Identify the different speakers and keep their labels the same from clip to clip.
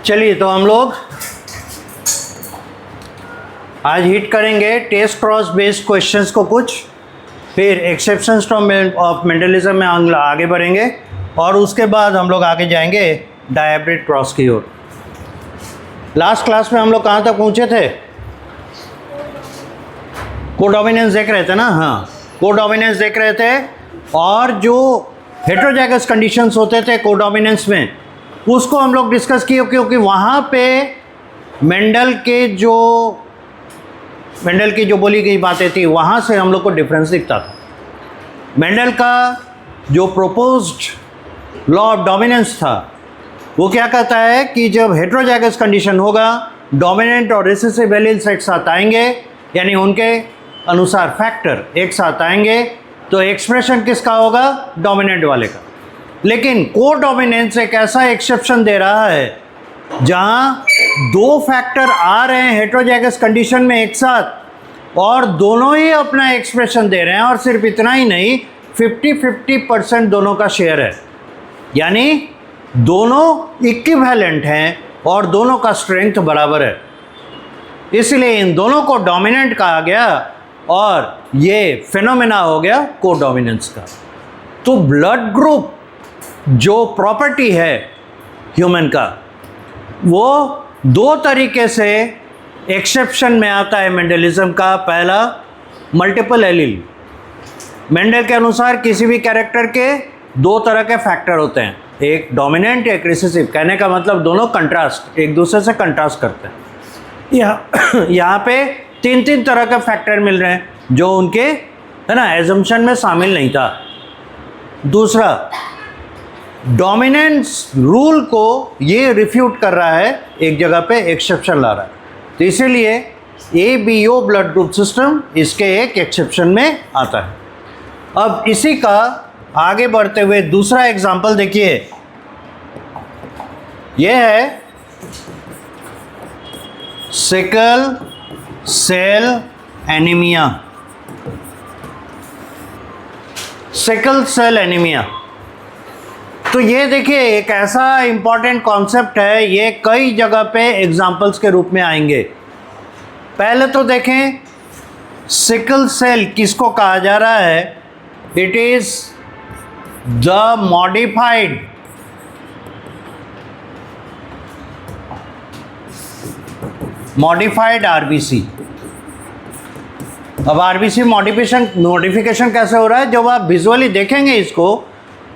Speaker 1: चलिए तो हम लोग आज हिट करेंगे टेस्ट क्रॉस बेस्ड क्वेश्चंस को कुछ, फिर एक्सेप्शंस ऑफ मेंडलिज्म में हम आगे बढ़ेंगे और उसके बाद हम लोग आगे जाएंगे डायब्रिड क्रॉस की ओर। लास्ट क्लास में हम लोग कहाँ तक पहुँचे थे? कोडोमिनेंस देख रहे थे ना? हाँ, कोडोमिनेंस देख रहे थे और जो हेटेरोजाइगस कंडीशंस होते थे कोडोमिनेंस में उसको हम लोग डिस्कस किए, क्योंकि वहाँ पे मेंडल की जो बोली गई बातें थी वहाँ से हम लोग को डिफरेंस दिखता था। मेंडल का जो प्रोपोज्ड लॉ ऑफ डोमिनेंस था वो क्या कहता है कि जब हेटेरोजाइगस कंडीशन होगा डोमिनेंट और रिसेसिव एलील्स एक साथ आएंगे, यानी उनके अनुसार फैक्टर एक साथ आएंगे, तो एक्सप्रेशन किसका होगा? डोमिनेंट वाले का। लेकिन कोडोमिनेंस एक ऐसा एक्सेप्शन दे रहा है जहाँ दो फैक्टर आ रहे हैं हेटेरोजाइगस कंडीशन में एक साथ और दोनों ही अपना एक्सप्रेशन दे रहे हैं, और सिर्फ इतना ही नहीं 50-50% दोनों का शेयर है, यानी दोनों इक्विवेलेंट हैं और दोनों का स्ट्रेंथ बराबर है। इसलिए इन दोनों को डोमिनेंट कहा गया और ये फिनोमेना हो गया कोडोमिनेंस का। तो ब्लड ग्रुप जो प्रॉपर्टी है ह्यूमन का वो दो तरीके से एक्सेप्शन में आता है मेंडलिज्म का। पहला, मल्टीपल एलील। मेंडल के अनुसार किसी भी कैरेक्टर के दो तरह के फैक्टर होते हैं, एक डोमिनेंट एक रिसेसिव। कहने का मतलब दोनों कंट्रास्ट, एक दूसरे से कंट्रास्ट करते हैं। यहाँ पे तीन तरह के फैक्टर मिल रहे हैं जो उनके है ना एजम्पशन में शामिल नहीं था। दूसरा, डोमिनेंस रूल को ये रिफ्यूट कर रहा है, एक जगह पे एक्सेप्शन ला रहा है। तो इसीलिए ABO ब्लड ग्रुप सिस्टम इसके एक एक्सेप्शन में आता है। अब इसी का आगे बढ़ते हुए दूसरा एग्जांपल देखिए, यह है sickle cell anaemia. Sickle cell anaemia, तो ये देखिए एक ऐसा इम्पॉर्टेंट कॉन्सेप्ट है, ये कई जगह पे एग्जाम्पल्स के रूप में आएंगे। पहले तो देखें सिकल सेल किसको कहा जा रहा है? It is the modified RBC। अब RBC मॉडिफिकेशन कैसे हो रहा है? जब आप विजुअली देखेंगे इसको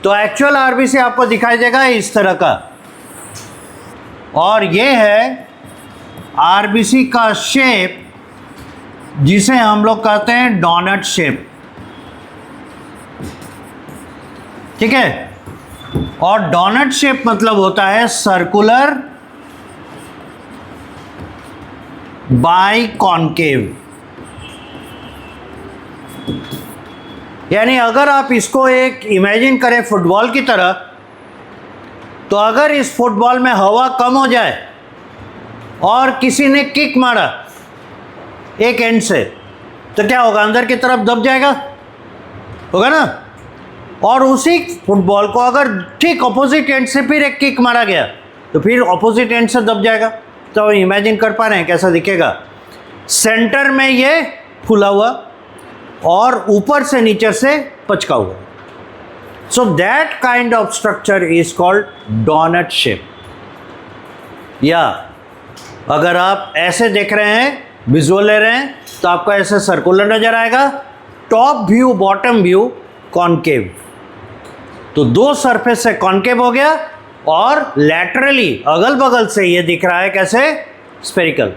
Speaker 1: तो एक्चुअल RBC आपको दिखाई देगा इस तरह का, और ये है RBC का शेप जिसे हम लोग कहते हैं डोनट शेप, ठीक है। और डोनट शेप मतलब होता है सर्कुलर बाई कॉनकेव, यानी अगर आप इसको एक इमेजिन करें फुटबॉल की तरह, तो अगर इस फुटबॉल में हवा कम हो जाए और किसी ने किक मारा एक एंड से, तो क्या होगा? अंदर की तरफ दब जाएगा, होगा ना। और उसी फुटबॉल को अगर ठीक ऑपोजिट एंड से फिर एक किक मारा गया तो फिर ऑपोजिट एंड से दब जाएगा। तो इमेजिन कर पा रहे हैं कैसा दिखेगा? सेंटर में ये फूला हुआ और ऊपर से नीचे से पचका हुआ। So that kind of structure is called doughnut shape. या अगर आप ऐसे देख रहे हैं, विजुअल ले रहे हैं, तो आपको ऐसे सर्कुलर नजर आएगा, top view bottom view concave. तो दो सरफेस से कॉनकेव हो गया और लैटरली अगल बगल से ये दिख रहा है कैसे? स्फेरिकल।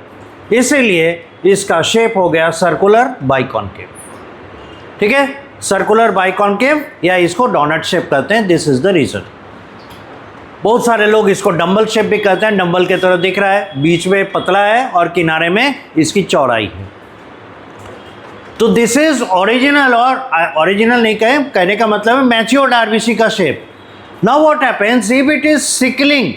Speaker 1: इसीलिए इसका शेप हो गया सर्कुलर बाई कॉनकेव, ठीक है। सर्कुलर बाई कॉनकेव या इसको डोनट शेप कहते हैं। This is the reason. बहुत सारे लोग इसको डंबल शेप भी कहते हैं, डंबल की तरह दिख रहा है, बीच में पतला है और किनारे में इसकी चौड़ाई है। तो दिस इज ओरिजिनल, और ओरिजिनल नहीं कहने का मतलब है मैच्योर्ड RBC का shape. Now what happens if it is sickling?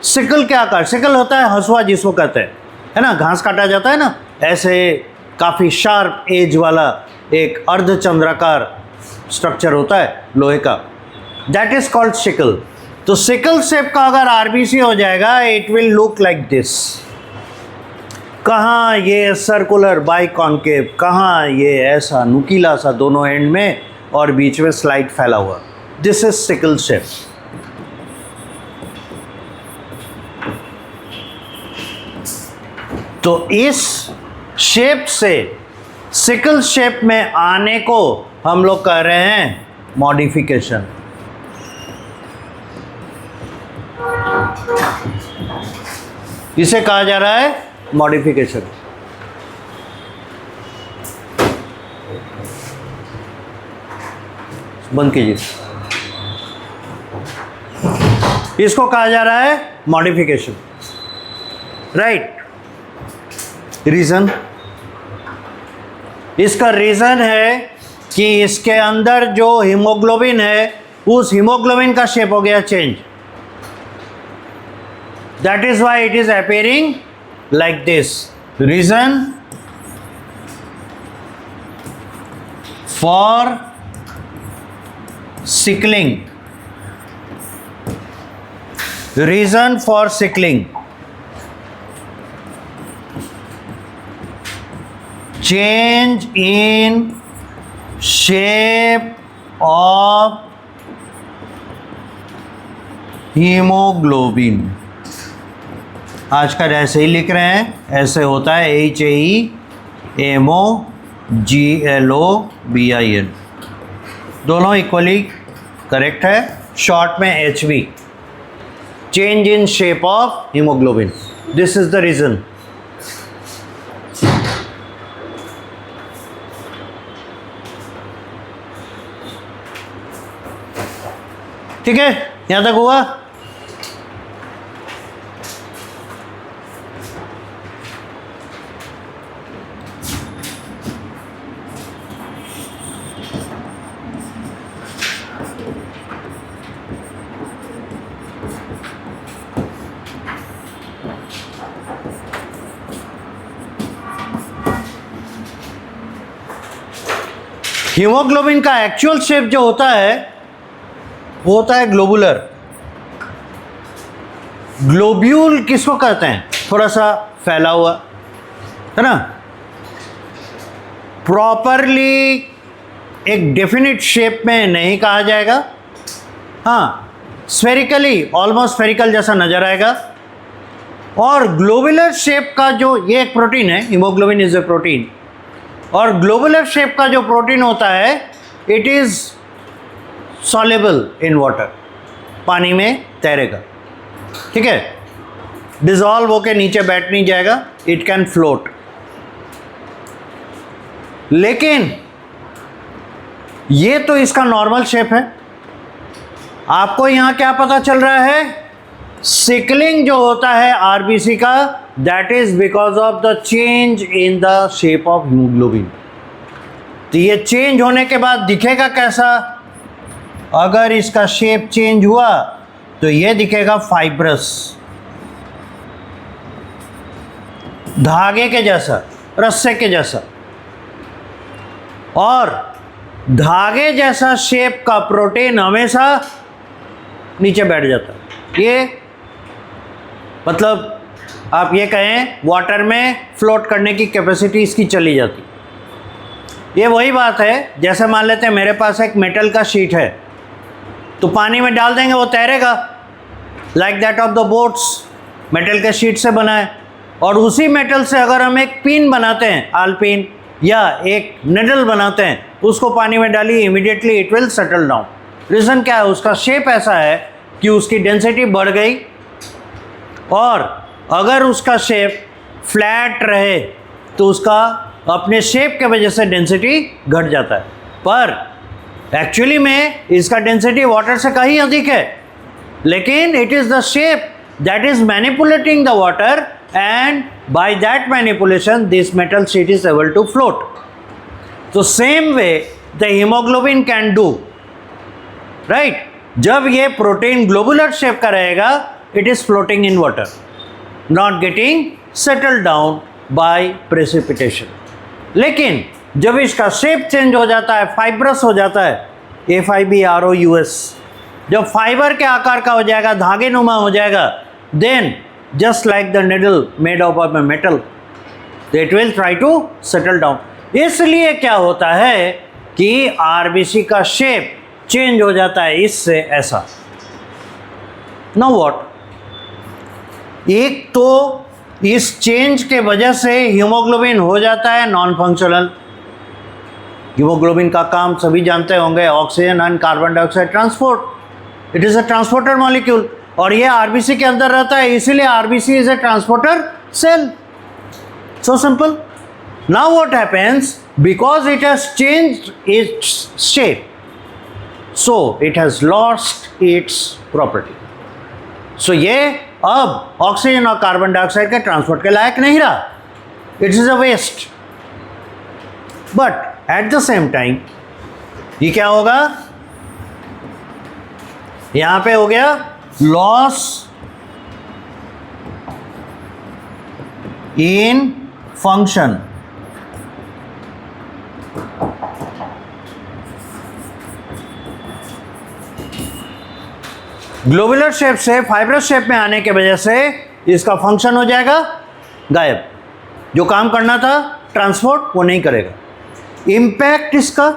Speaker 1: Sickle क्या आकार? सिकल होता है हंसुआ जिसको कहते हैं, है ना, घास काटा जाता है ना, ऐसे काफ़ी शार्प एज वाला एक अर्धचंद्राकार स्ट्रक्चर होता है लोहे का, दैट इज कॉल्ड सिकल। तो सिकल शेप का अगर आरबीसी हो जाएगा it will look like this. कहाँ ये सर्कुलर बाई कॉन्केव, कहाँ ये ऐसा नुकीला सा दोनों एंड में और बीच में स्लाइड फैला हुआ, दिस इज सिकल शेप। तो इस शेप से सिकल शेप में आने को हम लोग कह रहे हैं मॉडिफिकेशन। इसे कहा जा रहा है मॉडिफिकेशन। बंद कीजिए। इसको कहा जा रहा है मॉडिफिकेशन, राइट। रीजन, इसका रीजन है कि इसके अंदर जो हीमोग्लोबिन है उस हीमोग्लोबिन का शेप हो गया change. That is why it is appearing like this. Reason for sickling, reason for sickling, change in shape of hemoglobin। आजकल ऐसे ही लिख रहे हैं, ऐसे होता है HAEMOGLOBIN, दोनों इक्वली करेक्ट है। शॉर्ट में HB, change in shape of haemoglobin, this is the reason. ठीक है, यहां तक हुआ। हीमोग्लोबिन का एक्चुअल शेप जो होता है वो होता है ग्लोबुलर। ग्लोब्यूल किसको कहते हैं? थोड़ा सा फैला हुआ, है ना। प्रॉपरली एक डेफिनिट शेप में नहीं कहा जाएगा, हाँ स्फेरिकली, ऑलमोस्ट स्फेरिकल जैसा नजर आएगा। और ग्लोबुलर शेप का जो ये एक प्रोटीन है, हीमोग्लोबिन इज ए प्रोटीन, और ग्लोबुलर शेप का जो प्रोटीन होता है it is soluble in water, पानी में तैरेगा, ठीक है, डिजॉल्व होके नीचे बैठ नहीं जाएगा, इट कैन फ्लोट। लेकिन ये तो इसका नॉर्मल शेप है। आपको यहां क्या पता चल रहा है? सिकलिंग जो होता है आरबीसी का, that is because of the change in the shape of haemoglobin. तो ये चेंज होने के बाद दिखेगा कैसा? अगर इसका शेप चेंज हुआ तो ये दिखेगा फाइब्रस, धागे के जैसा, रस्से के जैसा। और धागे जैसा शेप का प्रोटीन हमेशा नीचे बैठ जाता है। ये मतलब आप ये कहें वाटर में फ्लोट करने की कैपेसिटी इसकी चली जाती। ये वही बात है, जैसे मान लेते हैं मेरे पास एक मेटल का शीट है, तो पानी में डाल देंगे वो तैरेगा, like that of the boats, metal के शीट से बना है। और उसी मेटल से अगर हम एक पिन बनाते हैं, आलपिन, या एक निडल बनाते हैं, उसको पानी में डालिए, immediately it will settle down. Reason क्या है? उसका शेप ऐसा है कि उसकी डेंसिटी बढ़ गई। और अगर उसका शेप फ्लैट रहे तो उसका अपने शेप के वजह से डेंसिटी घट जाता है, पर एक्चुअली में इसका डेंसिटी वाटर से कहीं अधिक है, लेकिन it is the shape that is manipulating the water, and by that manipulation this metal sheet is able to float. तो same way the haemoglobin can do, right. जब ये प्रोटीन ग्लोबुलर शेप का रहेगा, it is floating in water, not getting settle down by precipitation. लेकिन जब इसका shape change हो जाता है, फाइब्रस हो जाता है, FIBROUS, जब फाइबर के आकार का हो जाएगा, धागे नुमा हो जाएगा, then just like the needle made of a metal, it will try to settle down. इसलिए क्या होता है कि आरबीसी का शेप चेंज हो जाता है इससे ऐसा। नाउ व्हाट, एक तो इस चेंज के वजह से हीमोग्लोबिन हो जाता है नॉन फंक्शनल। हीमोग्लोबिन का काम सभी जानते होंगे, oxygen and carbon dioxide transport. It is a transporter molecule और ये आरबीसी के अंदर रहता है, इसीलिए RBC is a transporter cell. So simple. Now what happens, because it has changed its shape, so it has lost its property. So ये अब oxygen और कार्बन डाइऑक्साइड के ट्रांसपोर्ट के लायक नहीं रहा, it is a waste. But at the same time ये क्या होगा, यहां पे हो गया loss in function. Globular shape से फाइब्रस शेप में आने के वजह से इसका फंक्शन हो जाएगा गायब। जो काम करना था ट्रांसपोर्ट, वो नहीं करेगा। इम्पैक्ट इसका,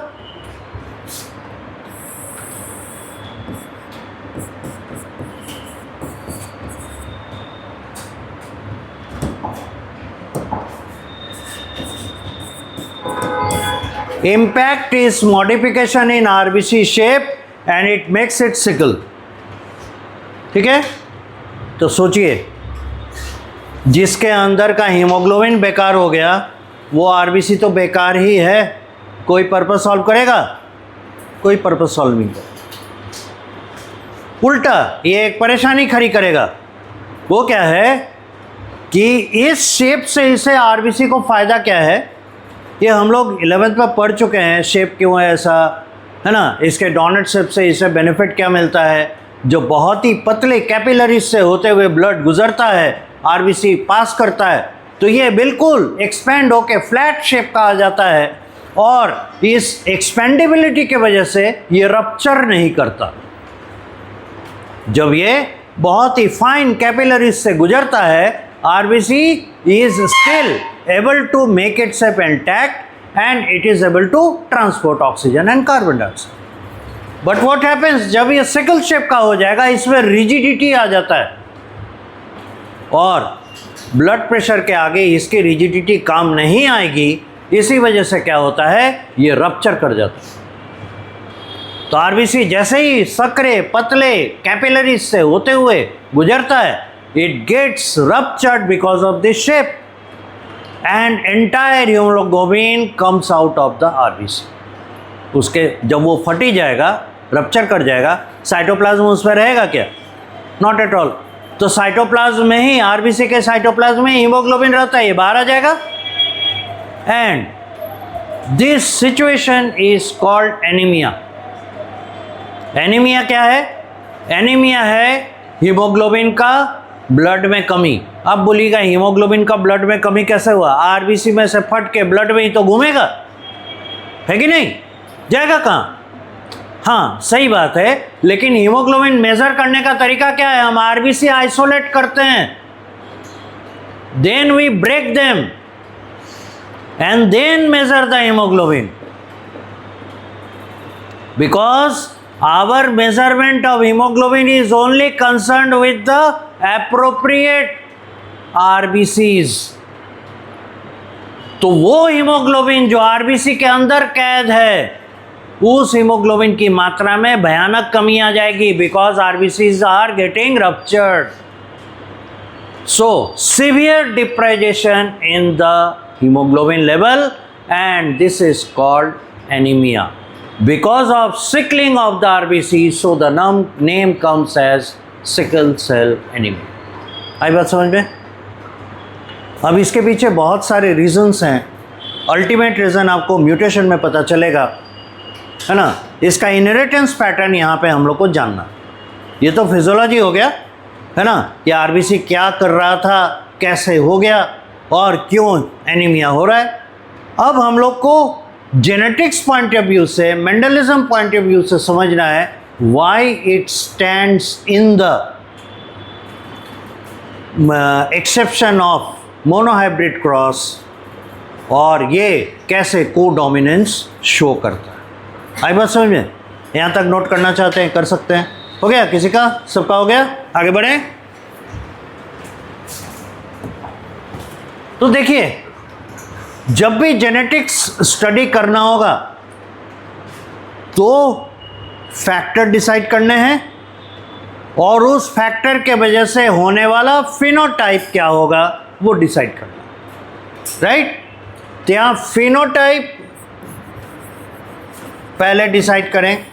Speaker 1: impact is modification in RBC shape and it makes it sickle। ठीक है, तो सोचिए जिसके अंदर का हीमोग्लोबिन बेकार हो गया वो आरबीसी तो बेकार ही है। कोई पर्पस सॉल्व करेगा? कोई पर्पस सॉल्व नहीं करेगा, उल्टा ये एक परेशानी खड़ी करेगा। वो क्या है कि इस शेप से इसे आरबीसी को फ़ायदा क्या है, ये हम लोग 11th में पढ़ चुके हैं। शेप क्यों है ऐसा, है ना, इसके डोनट शेप से इसे बेनिफिट क्या मिलता है। जो बहुत ही पतले कैपिलरीज से होते हुए ब्लड गुजरता है, आरबीसी पास करता है, तो ये बिल्कुल एक्सपेंड होके फ्लैट शेप का आ जाता है और इस एक्सपेंडेबिलिटी के वजह से ये रप्चर नहीं करता। जब ये बहुत ही फाइन कैपिलरीज से गुजरता है, RBC is still able to make itself intact and it is able to transport oxygen and carbon dioxide. But what happens जब ये सिकल शेप का हो जाएगा, इसमें रिजिडिटी आ जाता है और ब्लड प्रेशर के आगे इसकी रिजिडिटी काम नहीं आएगी। इसी वजह से क्या होता है, ये रप्चर कर जाता है। तो आरबीसी जैसे ही सकरे पतले कैपिलरीज से होते हुए गुजरता है, it gets ruptured because of this shape and entire hemoglobin comes out of the RBC। उसके जब वो फटी जाएगा, रप्चर कर जाएगा, साइटोप्लाज्म उस पर रहेगा क्या? Not at all. तो साइटोप्लाज्म में ही, आरबीसी के साइटोप्लाज्म में हीमोग्लोबिन रहता है, ये बाहर आ जाएगा। And this situation is called anaemia. Anaemia क्या है? एनीमिया है हीमोग्लोबिन का ब्लड में कमी। अब बोलिएगा हीमोग्लोबिन का ब्लड में कमी कैसे हुआ? आरबीसी में से फट के ब्लड में ही तो घूमेगा, है कि नहीं? जाएगा कहाँ? हाँ सही बात है, लेकिन हीमोग्लोबिन मेजर करने का तरीका क्या है? हम आरबीसी आइसोलेट करते हैं, then we break them and then measure the haemoglobin, because our measurement of hemoglobin is only concerned with the appropriate RBCs। तो वो हीमोग्लोबिन जो आरबीसी के अंदर कैद है, उस हीमोग्लोबिन की मात्रा में भयानक कमी आ जाएगी, because RBCs are getting ruptured. So severe deprivation in the haemoglobin level and this is called anaemia. Because of sickling of the RBC, so the name comes as sickle cell anemia। आई बात समझ में? अब इसके पीछे बहुत सारे reasons हैं। Ultimate reason आपको म्यूटेशन में पता चलेगा, है ना। इसका इनहेरिटेंस पैटर्न यहाँ पे हम लोग को जानना। ये तो फिजियोलॉजी हो गया, है ना। ये आरबीसी क्या कर रहा था, कैसे हो गया और क्यों एनीमिया हो रहा है। अब हम लोग को जेनेटिक्स पॉइंट ऑफ व्यू से, मेंडलिज्म पॉइंट ऑफ व्यू से समझना है why it stands in the exception of monohybrid cross, और ये कैसे को डोमिनेंस शो करता है। आई बात समझ में? यहाँ तक नोट करना चाहते हैं कर सकते हैं। हो गया किसी का? सबका हो गया? आगे बढ़े। तो देखिए, जब भी जेनेटिक्स स्टडी करना होगा तो फैक्टर डिसाइड करने हैं, और उस फैक्टर के वजह से होने वाला फिनोटाइप क्या होगा वो डिसाइड करना, राइट? तो यहाँ फिनोटाइप पहले डिसाइड करें।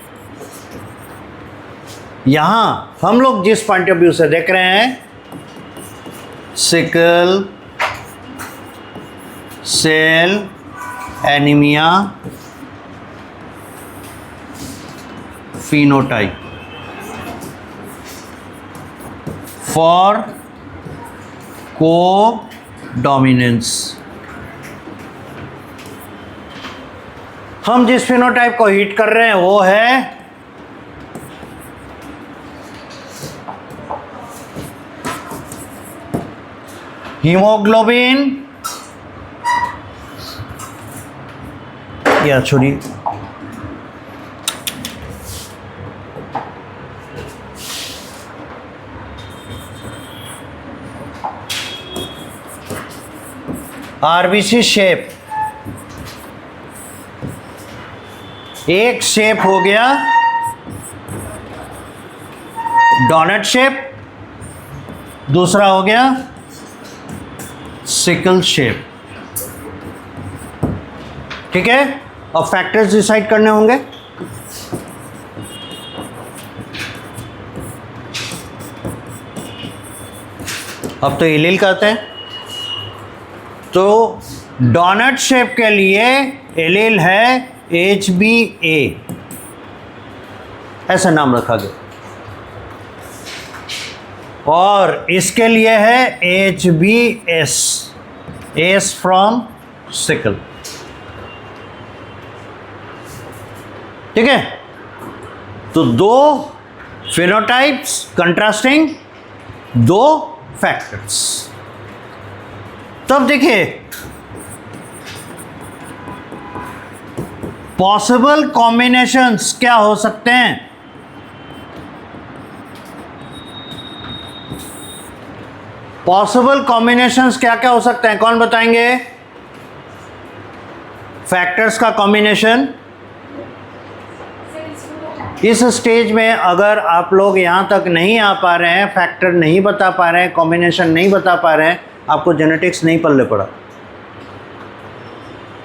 Speaker 1: यहां हम लोग जिस पॉइंट ऑफ व्यू से देख रहे हैं, sickle cell anaemia phenotype for codominance। हम जिस फिनोटाइप को हिट कर रहे हैं वो है हीमोग्लोबिन, या छोड़िए, आरबीसी शेप। एक शेप हो गया डोनट शेप, दूसरा हो गया सिकल शेप। ठीक है, अब फैक्टर्स डिसाइड करने होंगे। अब तो एलील कहते हैं, तो डोनट शेप के लिए एलील है HBA, ऐसा नाम रखा गया, और इसके लिए है HBS, S फ्रॉम सिकल। ठीक है, तो दो फिनोटाइप्स कंट्रास्टिंग, दो फैक्टर्स। तब देखिए, पॉसिबल कॉम्बिनेशंस क्या हो सकते हैं। पॉसिबल कॉम्बिनेशंस क्या क्या हो सकते हैं, कौन बताएंगे? फैक्टर्स का कॉम्बिनेशन। इस स्टेज में अगर आप लोग यहाँ तक नहीं आ पा रहे हैं, फैक्टर नहीं बता पा रहे हैं, कॉम्बिनेशन नहीं बता पा रहे हैं, आपको जेनेटिक्स नहीं पल्ले पड़ा।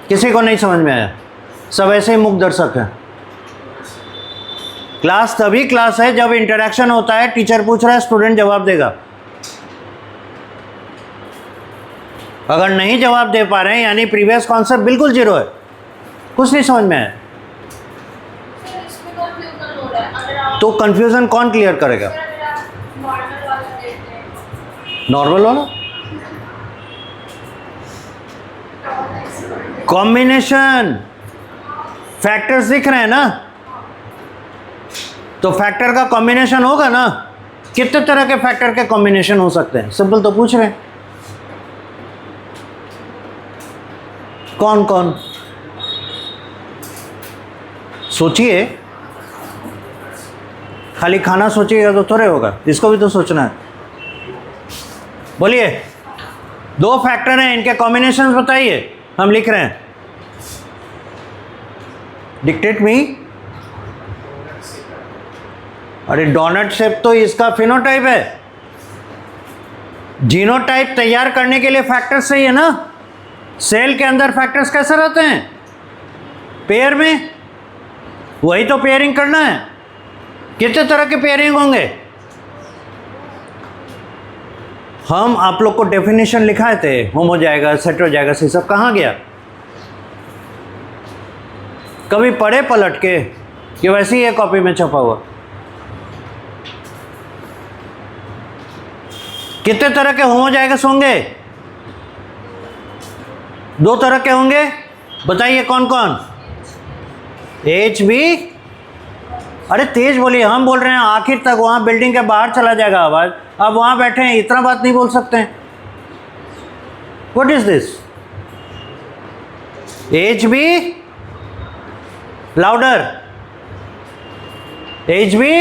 Speaker 1: किसी को नहीं समझ में आया? सब ऐसे ही मुख दर्शक हैं। क्लास तभी क्लास है जब इंटरेक्शन होता है, टीचर पूछ रहा है, स्टूडेंट जवाब देगा। अगर नहीं जवाब दे पा रहे हैं यानी प्रीवियस कॉन्सेप्ट बिल्कुल जीरो है, कुछ नहीं समझ में आया। तो कंफ्यूजन कौन क्लियर करेगा? नॉर्मल वाला कॉम्बिनेशन। फैक्टर्स दिख रहे हैं ना, तो फैक्टर का कॉम्बिनेशन होगा ना। कितने तरह के फैक्टर के कॉम्बिनेशन हो सकते हैं? सिंपल तो पूछ रहे हैं, कौन कौन? सोचिए, खाली खाना सोचिएगा तो थोड़े होगा, इसको भी तो सोचना है। बोलिए, दो फैक्टर हैं, इनके कॉम्बिनेशंस बताइए, हम लिख रहे हैं। डिक्टेट मी। अरे डोनट शेप तो इसका फिनोटाइप है। जीनोटाइप तैयार करने के लिए फैक्टर्स चाहिए ना। सेल के अंदर फैक्टर्स कैसे रहते हैं? पेयर में। वही तो पेयरिंग करना है। कितने तरह के पेयरिंग होंगे? हम आप लोग को डेफिनेशन लिखाए थे, होम हो जाएगा, सेट हो जाएगा, सही सब कहाँ गया? कभी पढ़े पलट के कि वैसे ही है कॉपी में छपा हुआ? कितने तरह के होमोजाइगस होंगे? दो तरह के होंगे, बताइए कौन कौन? HB अरे तेज बोलिए, हम बोल रहे हैं आखिर तक, वहाँ बिल्डिंग के बाहर चला जाएगा आवाज़। अब वहाँ बैठे हैं, इतना बात नहीं बोल सकते हैं। What is this? H B louder, H B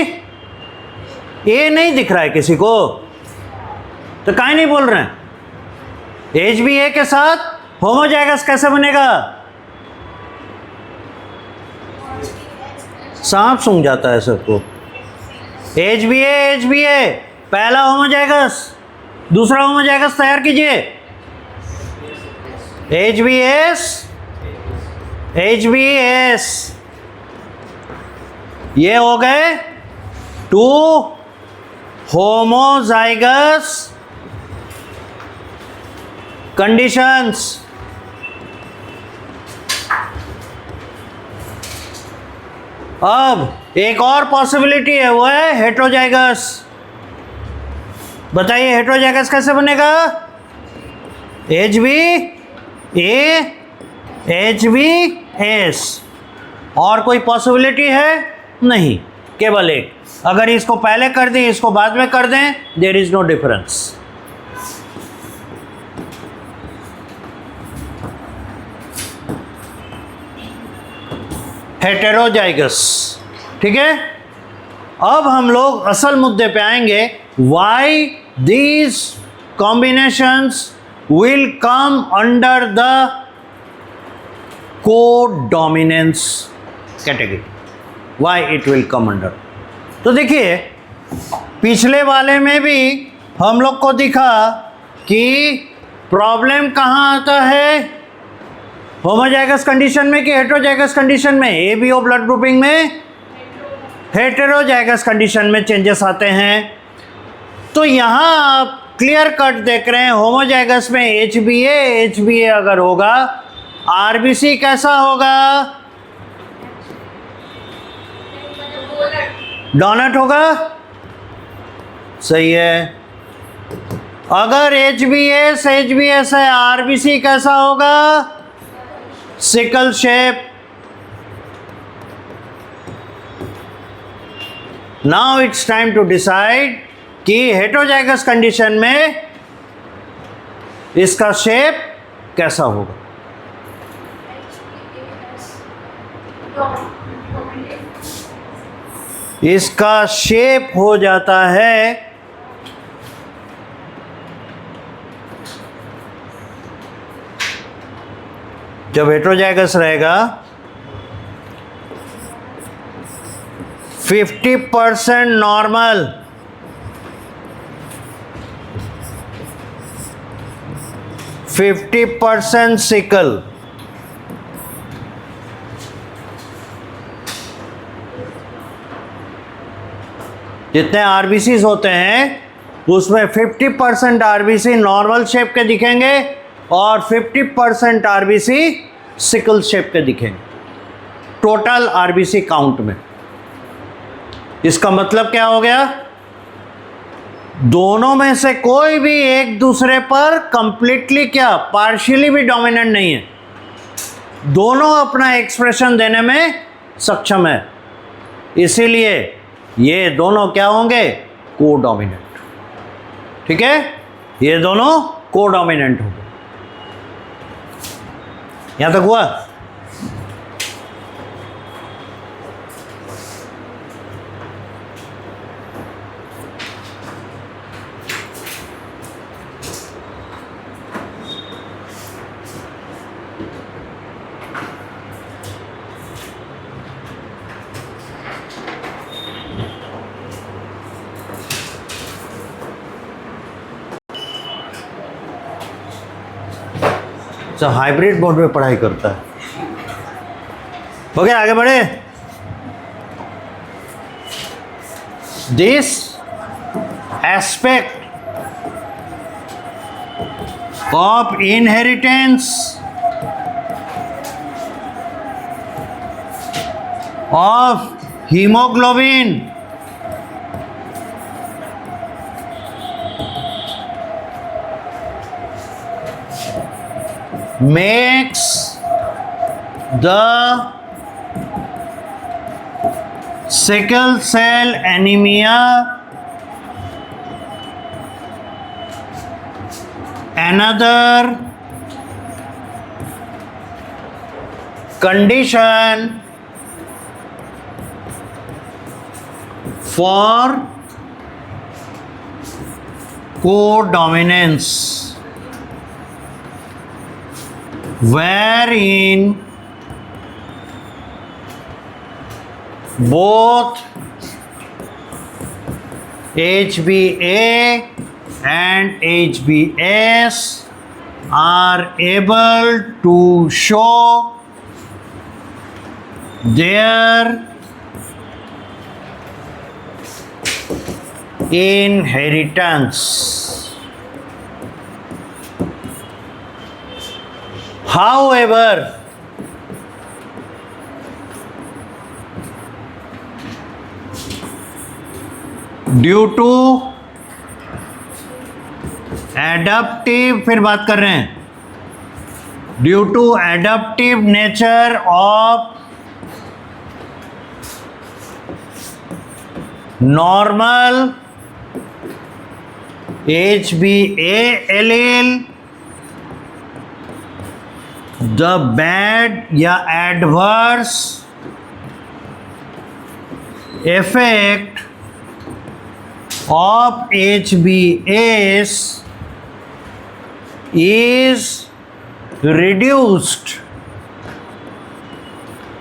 Speaker 1: A नहीं दिख रहा है किसी को, तो काहे नहीं बोल रहे हैं? एच बी ए के साथ होमोजाइगस कैसे बनेगा? सांप सूंघ जाता है सबको। एच बी ए, पहला होमोजाइगस, दूसरा होमोजाइगस तैयार कीजिए। एच बी एस, ये हो गए 2 होमोजाइगस कंडीशंस। अब एक और पॉसिबिलिटी है, वो है हेटेरोजाइगस। बताइए हेटेरोजाइगस कैसे बनेगा? एच बी ए, एच बी एस। और कोई पॉसिबिलिटी है? नहीं, केवल एक। अगर इसको पहले कर दें, इसको बाद में कर दें, there is no difference. Heterozygous, ठीक है। अब हम लोग असल मुद्दे पे आएंगे, why these combinations will come under the codominance category, why it will come under. तो देखिए पिछले वाले में भी हम लोग को दिखा कि प्रॉब्लम कहाँ आता है, होमोजाइगस कंडीशन में कि हेटेरोजाइगस कंडीशन में? एबीओ ब्लड ग्रुपिंग में हेटेरोजाइगस कंडीशन में चेंजेस आते हैं। तो यहाँ आप क्लियर कट देख रहे हैं, होमोजाइगस में एच बी ए अगर होगा, आरबीसी कैसा होगा? डोनट होगा, सही है। अगर एच बी एस है, आरबीसी कैसा होगा? Sickle shape. Now it's time to decide कि हेटेरोजाइगस कंडीशन में इसका शेप कैसा होगा। इसका शेप हो जाता है जब हेटेरोजाइगस रहेगा 50% नॉर्मल, 50% सिकल। जितने आरबीसी होते हैं उसमें 50% आरबीसी नॉर्मल शेप के दिखेंगे और 50% आरबीसी सिकल शेप के दिखेंगे टोटल आरबीसी काउंट में। इसका मतलब क्या हो गया? दोनों में से कोई भी एक दूसरे पर कंप्लीटली क्या पार्शियली भी डोमिनेंट नहीं है, दोनों अपना एक्सप्रेशन देने में सक्षम है। इसीलिए ये दोनों क्या होंगे? कोडोमिनेंट। ठीक है, ये दोनों कोडोमिनेंट होंगे। यहां तक हुआ? तो हाइब्रिड मोड में पढ़ाई करता है। हो गया, आगे बढ़े। This aspect of inheritance of haemoglobin makes the sickle cell anemia, another condition for codominance, wherein both HbA and HbS are able to show their inheritance. However, due to adaptive, फिर बात कर रहे हैं, due to adaptive nature of normal HbA allele, the bad या adverse effect of HbAs is reduced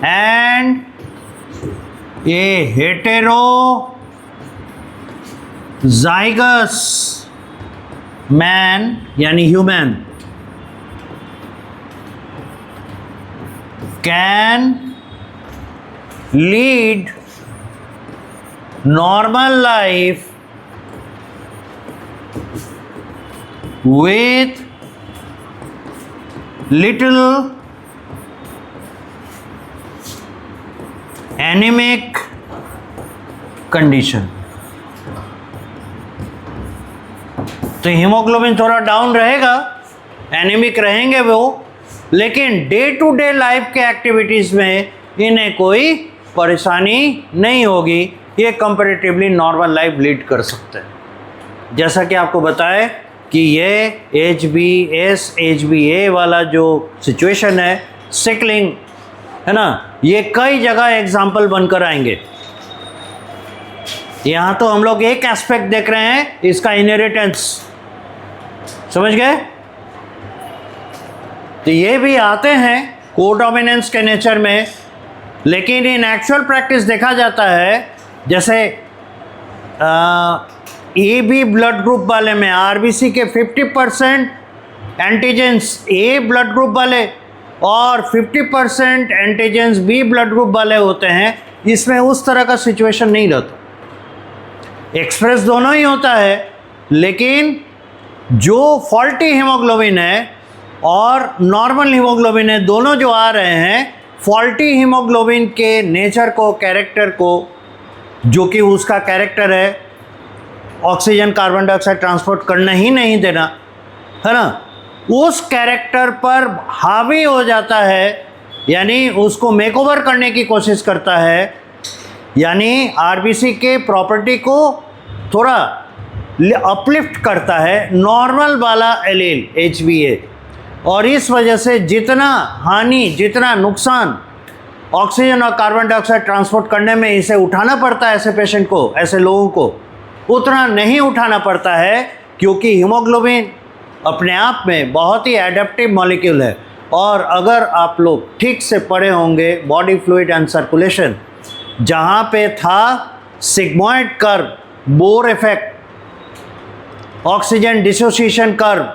Speaker 1: and a heterozygous man यानी human can lead normal life with little anemic condition. तो haemoglobin थोड़ा down रहेगा, anaemic रहेंगे वो, लेकिन day to day life के activities में इन्हें कोई परेशानी नहीं होगी, ये कंपैरेटिवली नॉर्मल लाइफ लीड कर सकते हैं। जैसा कि आपको बताएं कि ये HbS HbA वाला जो सिचुएशन है, सिकलिंग है ना, ये कई जगह एग्जाम्पल बनकर आएंगे। यहाँ तो हम लोग एक एस्पेक्ट देख रहे हैं, इसका इनहेरिटेंस, समझ गए? तो ये भी आते हैं कोडोमिनेंस के नेचर में, लेकिन इन एक्चुअल प्रैक्टिस देखा जाता है, जैसे AB ब्लड ग्रुप वाले में RBC के 50% एंटीजेंस A ब्लड ग्रुप वाले और 50% एंटीजेंस B ब्लड ग्रुप वाले होते हैं। इसमें उस तरह का सिचुएशन नहीं रहता, एक्सप्रेस दोनों ही होता है, लेकिन जो फॉल्टी हीमोग्लोबिन है और नॉर्मल हीमोग्लोबिन है, दोनों जो आ रहे हैं, फॉल्टी हीमोग्लोबिन के नेचर को, कैरेक्टर को, जो कि उसका कैरेक्टर है ऑक्सीजन कार्बन डाइऑक्साइड ट्रांसपोर्ट करना ही नहीं देना, है ना, उस कैरेक्टर पर हावी हो जाता है, यानी उसको मेकओवर करने की कोशिश करता है, यानी आरबीसी के प्रॉपर्टी को थोड़ा अपलिफ्ट करता है नॉर्मल वाला एलील HbA, और इस वजह से जितना हानि, जितना नुकसान ऑक्सीजन और कार्बन डाइऑक्साइड ट्रांसपोर्ट करने में इसे उठाना पड़ता है ऐसे पेशेंट को, ऐसे लोगों को, उतना नहीं उठाना पड़ता है, क्योंकि हीमोग्लोबिन अपने आप में बहुत ही एडेप्टिव मॉलिक्यूल है। और अगर आप लोग ठीक से पढ़े होंगे बॉडी फ्लूइड एंड सर्कुलेशन, जहाँ पे था sigmoid curve, Bohr effect, oxygen dissociation curve,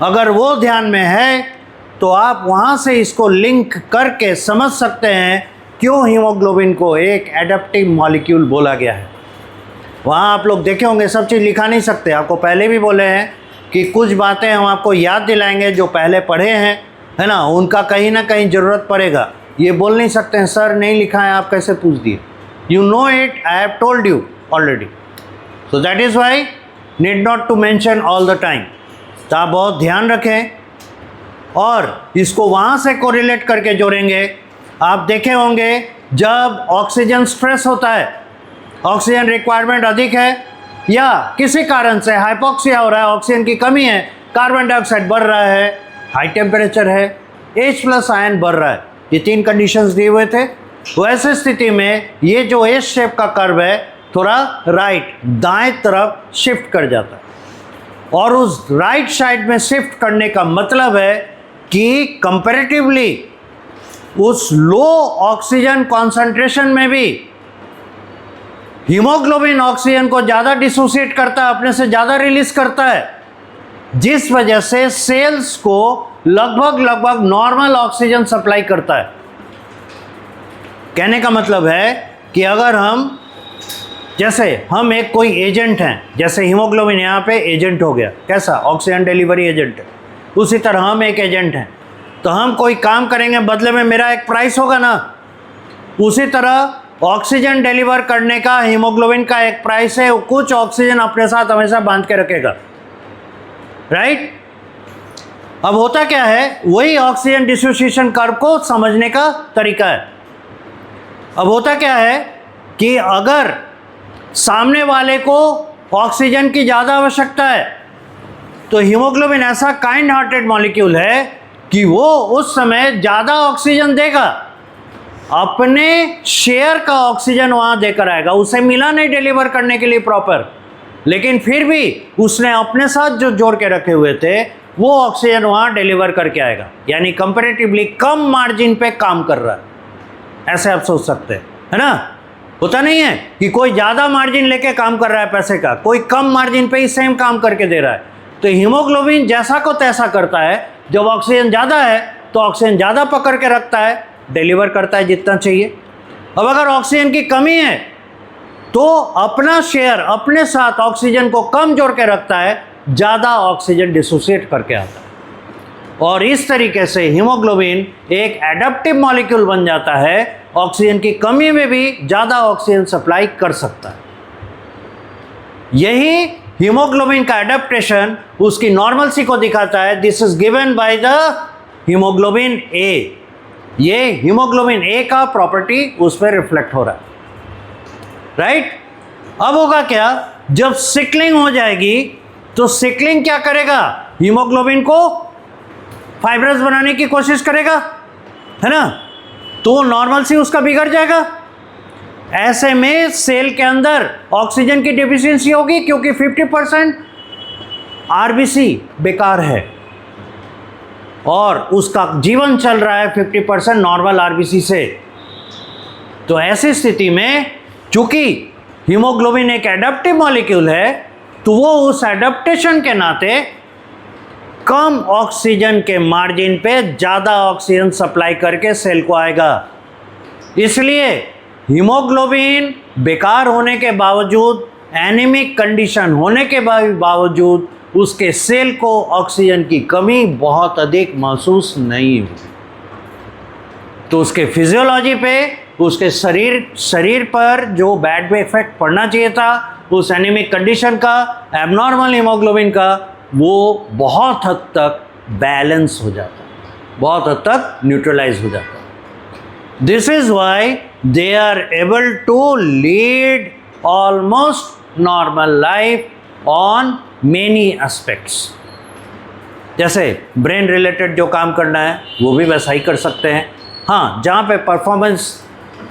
Speaker 1: अगर वो ध्यान में है तो आप वहाँ से इसको लिंक करके समझ सकते हैं क्यों हीमोग्लोबिन को एक एडेप्टिव मॉलिक्यूल बोला गया है। वहाँ आप लोग देखे होंगे, सब चीज़ लिखा नहीं सकते, आपको पहले भी बोले हैं कि कुछ बातें हम आपको याद दिलाएंगे जो पहले पढ़े हैं, है ना, उनका कहीं ना कहीं ज़रूरत पड़ेगा। ये बोल नहीं सकते हैं सर नहीं लिखा है, आप कैसे पूछ दिए, you know it, I have told you already, so that is why need not to mention all the time. तो आप बहुत ध्यान रखें और इसको वहाँ से कोरिलेट करके जोड़ेंगे। आप देखे होंगे जब ऑक्सीजन स्ट्रेस होता है, ऑक्सीजन रिक्वायरमेंट अधिक है या किसी कारण से हाइपोक्सिया हो रहा है, ऑक्सीजन की कमी है, कार्बन डाइऑक्साइड बढ़ रहा है, हाई टेम्परेचर है, H+ आयन बढ़ रहा है, ये 3 कंडीशंस दिए हुए थे। तो ऐसी स्थिति में ये जो एस शेप का कर्व है थोड़ा राइट दाएं तरफ शिफ्ट कर जाता है, और उस राइट साइड में शिफ्ट करने का मतलब है कि कंपैरेटिवली उस लो ऑक्सीजन कॉन्सेंट्रेशन में भी हीमोग्लोबिन ऑक्सीजन को ज़्यादा डिसोसिएट करता है, अपने से ज़्यादा रिलीज करता है, जिस वजह से सेल्स को लगभग नॉर्मल ऑक्सीजन सप्लाई करता है। कहने का मतलब है कि अगर जैसे हम एक कोई एजेंट हैं, जैसे हीमोग्लोबिन यहाँ पे एजेंट हो गया, कैसा ऑक्सीजन डिलीवरी एजेंट है, उसी तरह हम एक एजेंट हैं। तो हम कोई काम करेंगे, बदले में मेरा एक प्राइस होगा ना, उसी तरह ऑक्सीजन डिलीवर करने का हीमोग्लोबिन का एक प्राइस है, वो कुछ ऑक्सीजन अपने साथ हमेशा बांध के रखेगा, राइट। अब होता क्या है, वही ऑक्सीजन डिसोसिएशन कर्व को समझने का तरीका है। अब होता क्या है कि अगर सामने वाले को ऑक्सीजन की ज़्यादा आवश्यकता है, तो हीमोग्लोबिन ऐसा काइंड हार्टेड मॉलिक्यूल है कि वो उस समय ज़्यादा ऑक्सीजन देगा, अपने शेयर का ऑक्सीजन वहाँ देकर आएगा, उसे मिला नहीं डिलीवर करने के लिए प्रॉपर, लेकिन फिर भी उसने अपने साथ जो जोड़ के रखे हुए थे वो ऑक्सीजन वहाँ डिलीवर करके आएगा, यानी कंपैरेटिवली कम मार्जिन पे काम कर रहा है। ऐसे आप सोच सकते हैं, है ना। होता नहीं है कि कोई ज़्यादा मार्जिन लेके काम कर रहा है पैसे का, कोई कम मार्जिन पे ही सेम काम करके दे रहा है। तो हीमोग्लोबिन जैसा को तैसा करता है, जब ऑक्सीजन ज़्यादा है तो ऑक्सीजन ज़्यादा पकड़ के रखता है, डिलीवर करता है जितना चाहिए। अब अगर ऑक्सीजन की कमी है तो अपना शेयर अपने साथ ऑक्सीजन को कम जोड़ के रखता है, ज़्यादा ऑक्सीजन डिसोसिएट करके आता है, और इस तरीके से हीमोग्लोबिन एक एडेप्टिव मॉलिक्यूल बन जाता है, ऑक्सीजन की कमी में भी ज़्यादा ऑक्सीजन सप्लाई कर सकता है। यही हीमोग्लोबिन का एडेप्टेशन उसकी नॉर्मलसी को दिखाता है। This is given by the haemoglobin A. ये हीमोग्लोबिन ए का प्रॉपर्टी उस पर रिफ्लेक्ट हो रहा है, राइट। अब होगा क्या, जब सिकलिंग हो जाएगी तो सिकलिंग क्या करेगा, हीमोग्लोबिन को फाइब्रस बनाने की कोशिश करेगा, है ना, तो नॉर्मल सी उसका बिगड़ जाएगा। ऐसे में सेल के अंदर ऑक्सीजन की डिफिशियंसी होगी, क्योंकि 50% आरबीसी बेकार है और उसका जीवन चल रहा है 50% नॉर्मल आरबीसी से। तो ऐसी स्थिति में चूंकि हीमोग्लोबिन एक एडेप्टिव मॉलिक्यूल है, तो वो उस एडेप्टेशन के नाते कम ऑक्सीजन के मार्जिन पे ज़्यादा ऑक्सीजन सप्लाई करके सेल को आएगा। इसलिए हीमोग्लोबिन बेकार होने के बावजूद, एनीमिक कंडीशन होने के बावजूद उसके सेल को ऑक्सीजन की कमी बहुत अधिक महसूस नहीं हुई। तो उसके फिजियोलॉजी पे, उसके शरीर पर जो बैड इफेक्ट पड़ना चाहिए था उस एनीमिक कंडीशन का, एबनॉर्मल हीमोग्लोबिन का, वो बहुत हद तक बैलेंस हो जाता है, बहुत हद तक न्यूट्रलाइज हो जाता है। This is why they are able to lead almost normal life on many aspects. जैसे ब्रेन रिलेटेड जो काम करना है वो भी वैसा ही कर सकते हैं। हाँ, जहाँ पे परफॉर्मेंस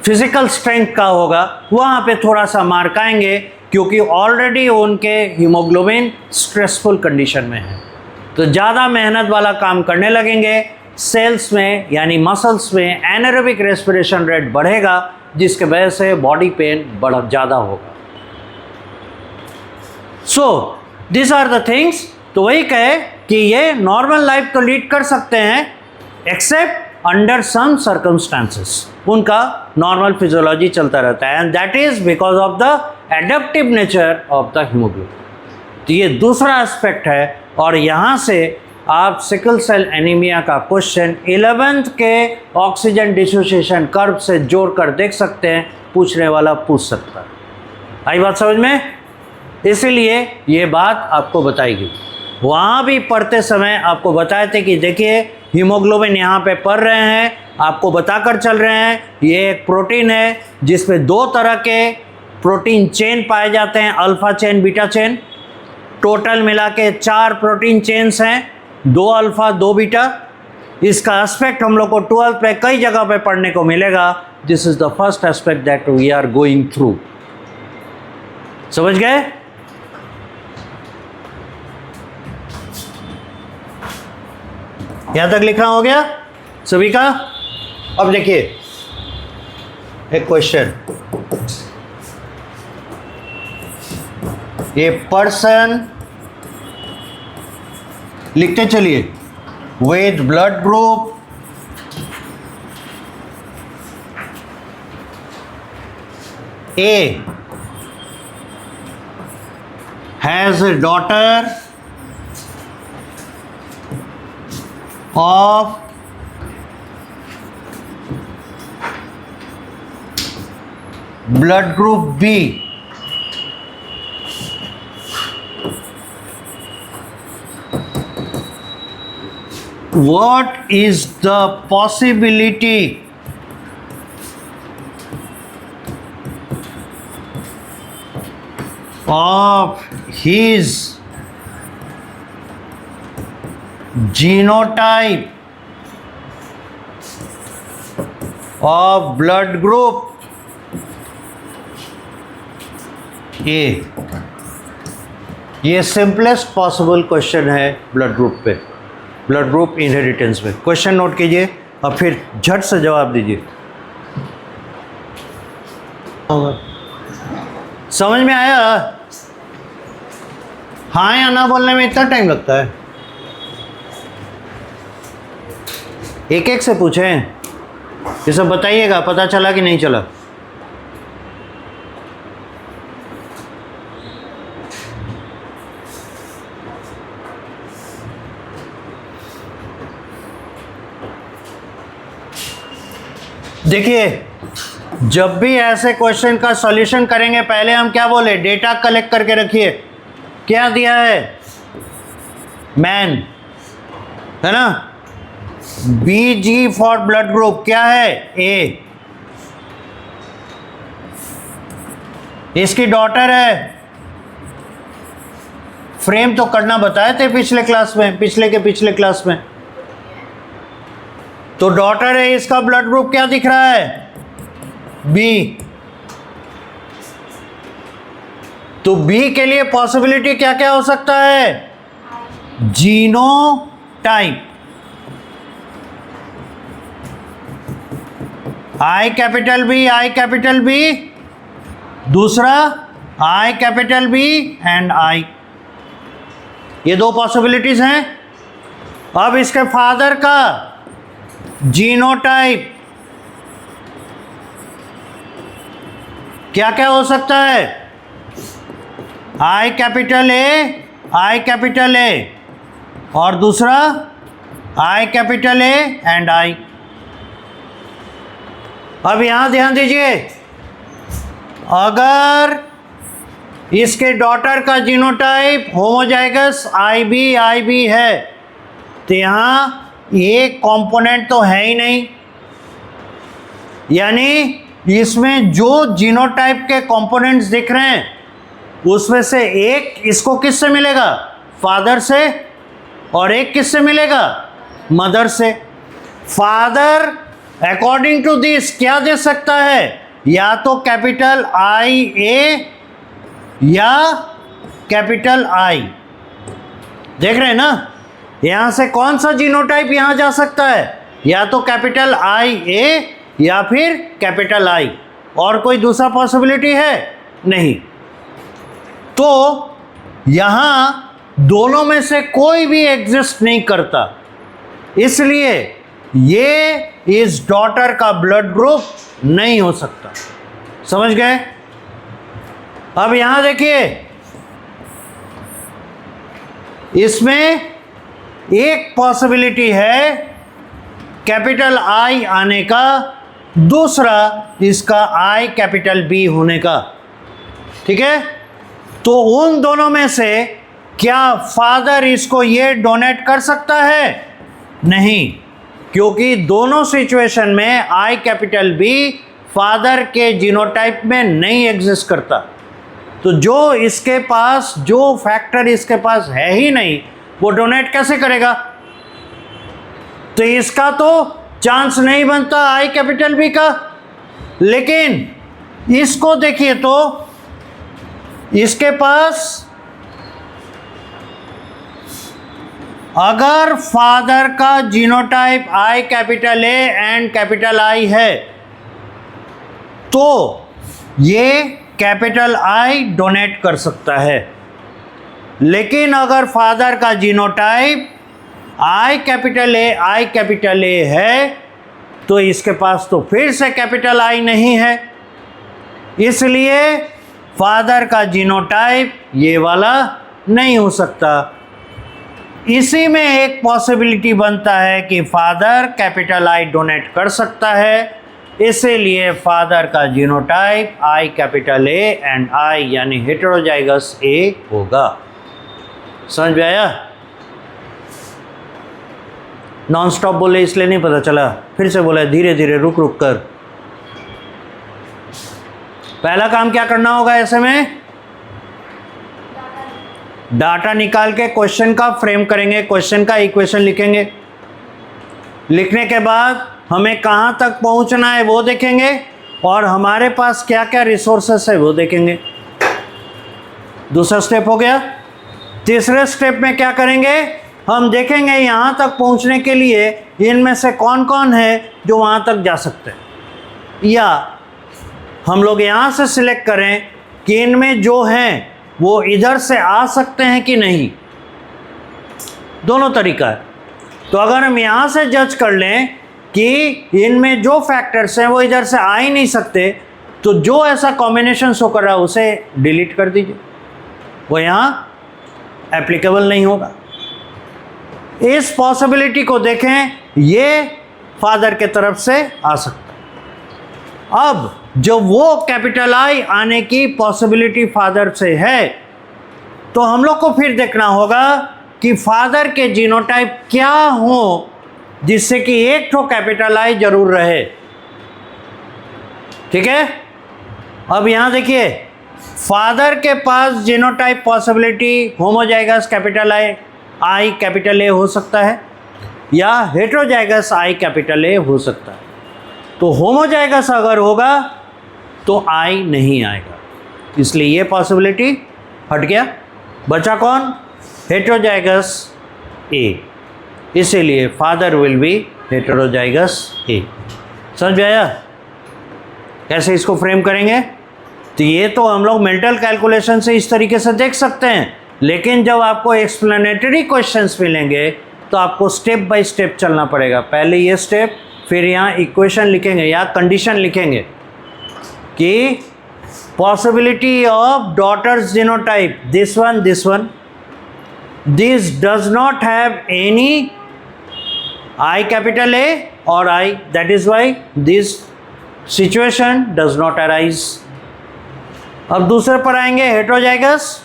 Speaker 1: फिजिकल स्ट्रेंथ का होगा वहाँ पे थोड़ा सा मार्क आएंगे, क्योंकि ऑलरेडी उनके हीमोग्लोबिन स्ट्रेसफुल कंडीशन में है, तो ज़्यादा मेहनत वाला काम करने लगेंगे। सेल्स में यानी मसल्स में एनारोबिक रेस्पिरेशन रेट बढ़ेगा, जिसके वजह से बॉडी पेन बहुत ज़्यादा होगा। So this are the things. तो वही कहे कि ये नॉर्मल लाइफ तो लीड कर सकते हैं, एक्सेप्ट अंडर सम सर्कमस्टांसेस उनका नॉर्मल फिजियोलॉजी चलता रहता है, and that is because of the adaptive nature of the haemoglobin. तो ये दूसरा एस्पेक्ट है, और यहाँ से आप सिकल सेल एनीमिया का क्वेश्चन 11th के ऑक्सीजन डिसोसिएशन कर्व से जोड़कर देख सकते हैं, पूछने वाला पूछ सकता है। आई बात समझ में? इसीलिए ये बात आपको बताई गई। वहाँ भी पढ़ते समय आपको बताए थे कि देखिए हीमोग्लोबिन यहाँ पे पढ़ रहे हैं, आपको बताकर चल रहे हैं ये एक प्रोटीन है जिसमें दो तरह के प्रोटीन चेन पाए जाते हैं, alpha chain, beta chain. Total मिला के 4 प्रोटीन चेन्स हैं, 2 अल्फा 2 बीटा। इसका एस्पेक्ट हम लोग को 12th पे कई जगह पे पढ़ने को मिलेगा। This is the first aspect that we are going through. समझ गए? यहां तक लिखना हो गया सभी का? अब देखिए एक क्वेश्चन, ये पर्सन लिखते चलिए with blood group A has a daughter of blood group B. What is the possibility of his genotype of blood group A? ये सिंपलेस्ट पॉसिबल क्वेश्चन है ब्लड ग्रुप पे, ब्लड ग्रुप इनहेरिटेंस पे। Question note कीजिए और फिर झट से जवाब दीजिए। समझ में आया? हाँ या ना बोलने में इतना टाइम लगता है? एक एक से पूछें, ये सब बताइएगा पता चला कि नहीं चला। देखिए जब भी ऐसे क्वेश्चन का सॉल्यूशन करेंगे पहले हम क्या बोले, डेटा कलेक्ट करके रखिए। क्या दिया है? मैन, है ना? BG फॉर ब्लड ग्रुप क्या है? ए। इसकी डॉटर है, फ्रेम तो करना बताए थे पिछले क्लास में, पिछले क्लास में। तो डॉटर है, इसका ब्लड ग्रुप क्या दिख रहा है? बी। तो बी के लिए पॉसिबिलिटी क्या क्या हो सकता है? जीनोटाइप, आई कैपिटल बी, दूसरा I capital B and I. ये दो पॉसिबिलिटीज हैं। अब इसके फादर का जीनोटाइप क्या क्या हो सकता है? आई कैपिटल ए और दूसरा I capital A and I. अब यहां ध्यान दीजिए, अगर इसके डॉटर का जीनोटाइप होमोजाइगस आई बी है तो यहां एक कंपोनेंट तो है ही नहीं, यानी इसमें जो जीनोटाइप के कंपोनेंट्स दिख रहे हैं उसमें से एक इसको किससे मिलेगा? फादर से, और एक किससे मिलेगा? मदर से। फादर अकॉर्डिंग टू दिस क्या दे सकता है? या तो कैपिटल आई ए या कैपिटल आई। देख रहे हैं ना, यहां से कौन सा जीनोटाइप यहां जा सकता है? या तो कैपिटल आई ए या फिर कैपिटल आई, और कोई दूसरा पॉसिबिलिटी है? नहीं। तो यहां दोनों में से कोई भी एग्जिस्ट नहीं करता, इसलिए ये इस डॉटर का ब्लड ग्रुप नहीं हो सकता। समझ गए? अब यहां देखिए, इसमें एक पॉसिबिलिटी है कैपिटल आई आने का, दूसरा इसका आई कैपिटल बी होने का। ठीक है? तो उन दोनों में से क्या फादर इसको ये डोनेट कर सकता है? नहीं। क्योंकि दोनों सिचुएशन में आई कैपिटल बी फादर के जीनोटाइप में नहीं एग्जिस्ट करता। तो जो इसके पास, जो फैक्टर इसके पास है ही नहीं, वो डोनेट कैसे करेगा? तो इसका तो चांस नहीं बनता आई कैपिटल बी का। लेकिन इसको देखिए तो इसके पास अगर फादर का genotype I capital A and capital I है तो ये कैपिटल आई डोनेट कर सकता है। लेकिन अगर फादर का जीनोटाइप आई कैपिटल ए है तो इसके पास तो फिर से कैपिटल आई नहीं है, इसलिए फादर का जीनोटाइप ये वाला नहीं हो सकता। इसी में एक पॉसिबिलिटी बनता है कि फादर कैपिटल आई डोनेट कर सकता है, इसीलिए फादर का genotype I capital A and I यानी हेटेरोजाइगस ए होगा। समझ में आया? नॉन स्टॉप बोले इसलिए नहीं पता चला, फिर से बोला धीरे धीरे रुक रुक कर। पहला काम क्या करना होगा ऐसे में? डाटा निकाल के क्वेश्चन का फ्रेम करेंगे, क्वेश्चन का इक्वेशन लिखेंगे। लिखने के बाद हमें कहाँ तक पहुँचना है वो देखेंगे और हमारे पास क्या क्या रिसोर्सेस है वो देखेंगे। दूसरा स्टेप हो गया। तीसरे स्टेप में क्या करेंगे? हम देखेंगे यहाँ तक पहुँचने के लिए इनमें से कौन कौन है जो वहाँ तक जा सकते हैं, या हम लोग यहाँ से सिलेक्ट करें कि इनमें जो हैं वो इधर से आ सकते हैं कि नहीं। दोनों तरीका है। तो अगर हम यहाँ से जज कर लें कि इनमें जो फैक्टर्स हैं वो इधर से आ ही नहीं सकते, तो जो ऐसा कॉम्बिनेशन शो कर रहा है उसे डिलीट कर दीजिए, वो यहाँ एप्लीकेबल नहीं होगा। इस पॉसिबिलिटी को देखें, ये फादर के तरफ से आ सकता है। अब जब वो कैपिटल आई आने की पॉसिबिलिटी फादर से है तो हम लोग को फिर देखना होगा कि फादर के जीनोटाइप क्या हो जिससे कि एक तो कैपिटल आई जरूर रहे। ठीक है? अब यहां देखिए, फादर के पास genotype possibility homozygous capital I capital A हो सकता है या हेटेरोजाइगस आई कैपिटल ए हो सकता है। तो होमोजाइगस अगर होगा तो आई नहीं आएगा, इसलिए ये पॉसिबिलिटी हट गया। बचा कौन? हेटेरोजाइगस ए, इसीलिए फादर विल बी हेटेरोजाइगस ए। समझ में आया कैसे इसको फ्रेम करेंगे? तो ये तो हम लोग मेंटल कैलकुलेशन से इस तरीके से देख सकते हैं, लेकिन जब आपको एक्सप्लेनेटरी क्वेश्चंस मिलेंगे तो आपको स्टेप बाय स्टेप चलना पड़ेगा। पहले ये स्टेप, फिर यहाँ इक्वेशन लिखेंगे या कंडीशन लिखेंगे कि possibility of daughters genotype this one, this does not have any I capital A और I, that is why this situation does not arise. अब दूसरे पर आएंगे, heterozygous.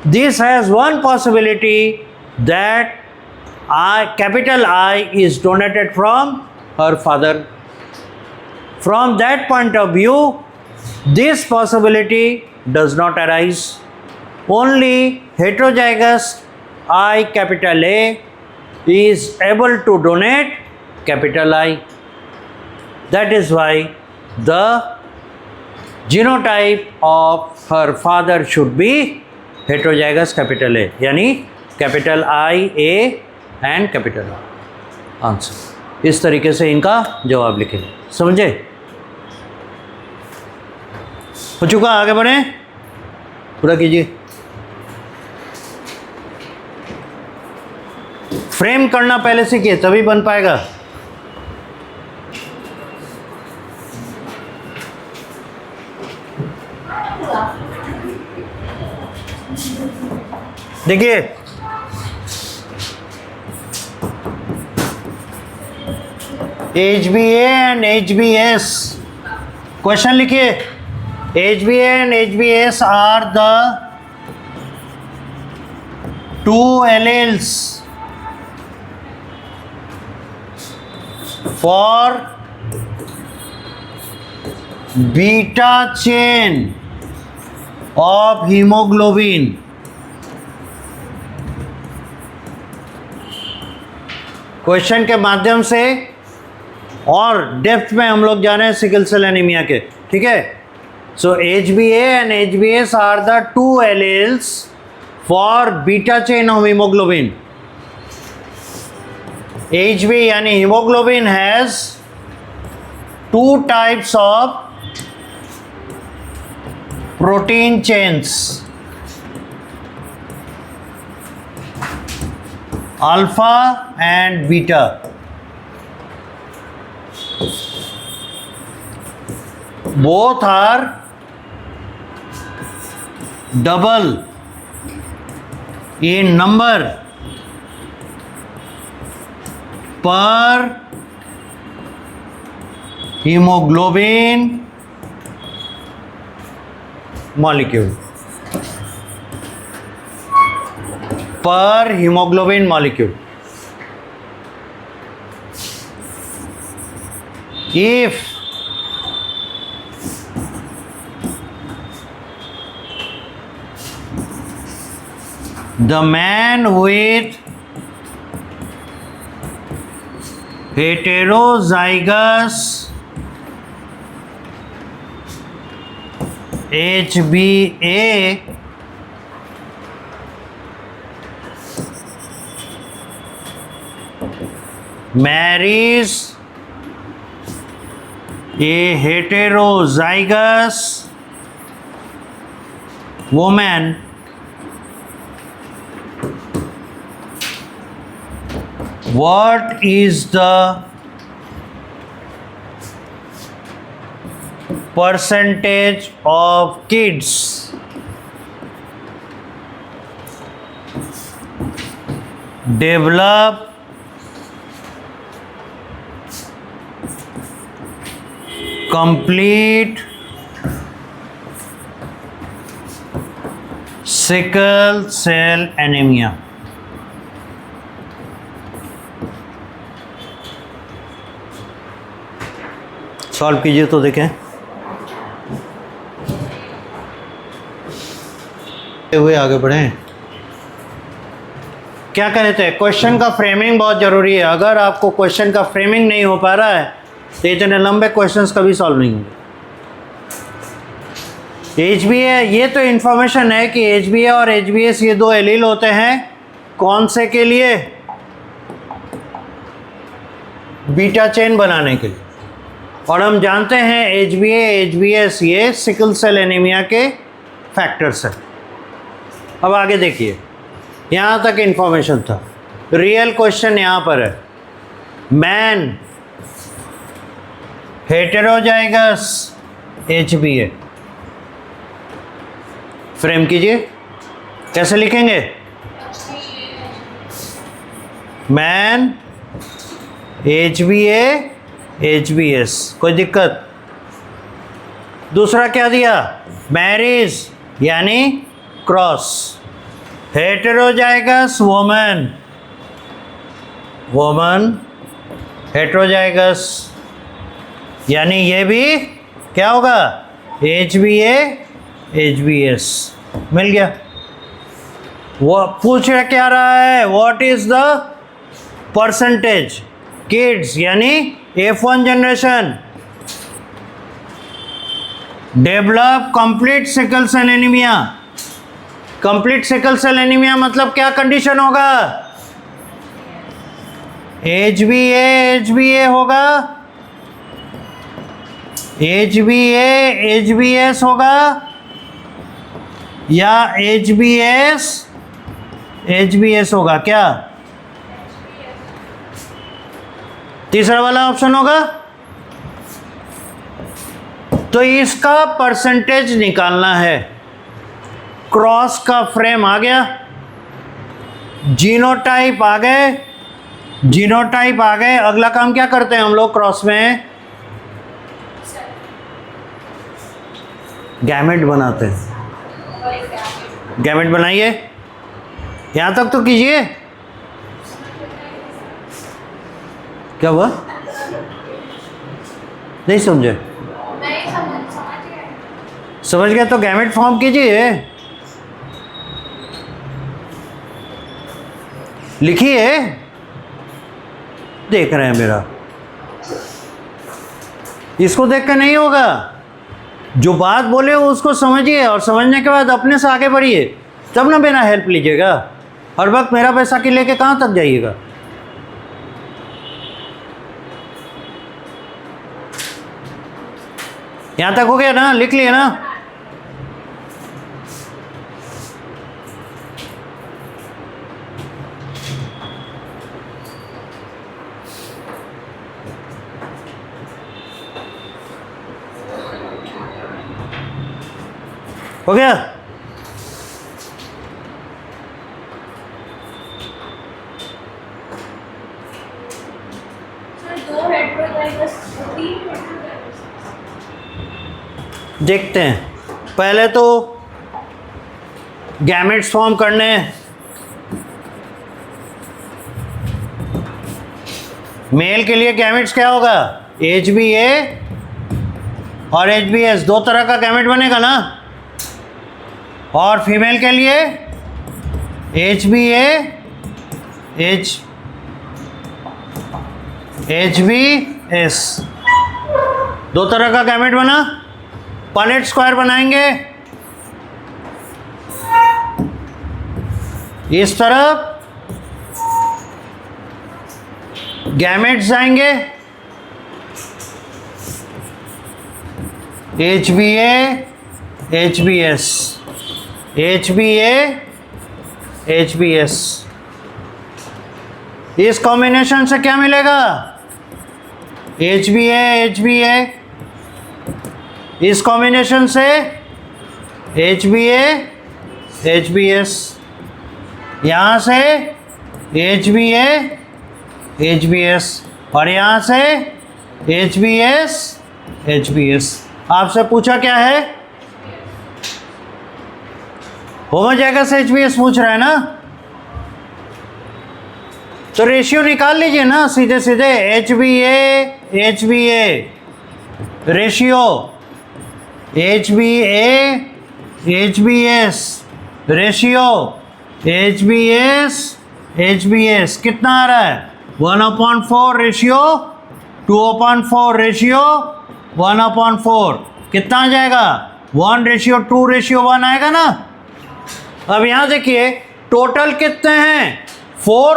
Speaker 1: This has one possibility that capital I is donated from her father. From that point of view, this possibility does not arise. Only heterozygous I capital A is able to donate capital I. That is why the genotype of her father should be heterozygous capital A, यानी capital I A and capital answer. इस तरीके से इनका जवाब लिखेंगे। समझे? हो चुका? आगे बढ़े, पूरा कीजिए। फ्रेम करना पहले सीखिए तभी बन पाएगा। देखिए, HBA and HBS, क्वेश्चन लिखिए। HBA and HBS are the two alleles for beta chain of hemoglobin. Question के माध्यम से और डेप्थ में हम लोग जाने हैं सिकल सेल एनीमिया के, ठीक है। So HbA and HbS are the two alleles for beta chain of haemoglobin. Hb यानी haemoglobin has two types of protein chains, alpha and beta. Both are double in number per hemoglobin molecule, per hemoglobin molecule. If the man with heterozygous HbA marries a heterozygous woman, what is the percentage of kids develop complete sickle cell anemia? Solve कीजिए तो देखें। हुए आगे बढ़ें। क्या कहे थे, question का फ्रेमिंग बहुत ज़रूरी है। अगर आपको क्वेश्चन का फ्रेमिंग नहीं हो पा रहा है तो इतने लंबे क्वेश्चंस कभी सॉल्व नहीं होंगे। HbA, ये तो इन्फॉर्मेशन है कि HbA और HbS ये दो एलील होते हैं कौन से के लिए, बीटा चेन बनाने के लिए। और हम जानते हैं HbA HbS ये सिकल सेल एनीमिया के फैक्टर्स हैं। अब आगे देखिए, यहाँ तक इन्फॉर्मेशन था। रियल क्वेश्चन यहाँ पर है, मैन हेटेरोजाइगस HbA, फ्रेम कीजिए। कैसे लिखेंगे, मैन HbA HbS, कोई दिक्कत। दूसरा क्या दिया, मैरिज यानी cross, heterozygous woman, woman heterozygous यानी ये भी क्या होगा, HbA HbS। मिल गया। वो पूछ क्या रहा है, what is the percentage kids यानी F1 generation develop complete sickle cell anaemia. Complete sickle cell anaemia मतलब क्या कंडीशन होगा, HbA HbA होगा, HbA HbS होगा, या HbS HbS होगा। क्या तीसरा वाला ऑप्शन होगा। तो इसका परसेंटेज निकालना है। क्रॉस का फ्रेम आ गया, जीनोटाइप आ गए, जीनोटाइप आ गए। अगला काम क्या करते हैं हम लोग क्रॉस में, गैमेट बनाते हैं। गैमेट बनाइए, यहां तक तो कीजिए। क्या हुआ, नहीं समझे?
Speaker 2: नहीं समझ गए।
Speaker 1: समझ गए तो गैमेट फॉर्म कीजिए, लिखिए। देख रहे हैं मेरा, इसको देख कर नहीं होगा। जो बात बोले वो उसको समझिए और समझने के बाद अपने से आगे बढ़िए, तब ना बिना हेल्प लीजिएगा। हर वक्त मेरा पैसा के लेके कहाँ तक जाइएगा। यहाँ तक हो गया ना, लिख लिए ना? हो गया?
Speaker 2: Sir 2 heterozygous 3 heterozygous.
Speaker 1: देखते हैं। पहले तो गैमेट्स फॉर्म करने, मेल के लिए गैमेट्स क्या होगा? HBA और HBS, 2 तरह का गैमेट बनेगा ना। और फीमेल के लिए HBA HBS, 2 तरह का गैमेट बना। पनेट स्क्वायर बनाएंगे, इस तरफ गैमेट्स जाएंगे, HBA HBS HBA HBS। इस कॉम्बिनेशन से क्या मिलेगा? HBA HBA। इस कॉम्बिनेशन से HBA HBS। यहाँ से HBA HBS और यहाँ से HBS HBS। आपसे पूछा क्या है? होमोजाइगस HBS पूछ रहा है ना, तो रेशियो निकाल लीजिए ना सीधे सीधे। HBA HBA ratio, HBA HBS ratio, HBS HBS कितना आ रहा है? 1/4 रेशियो 2/4 रेशियो 1/4 कितना आ जाएगा? 1:2:1 आएगा ना। अब यहाँ देखिए टोटल कितने हैं? 4,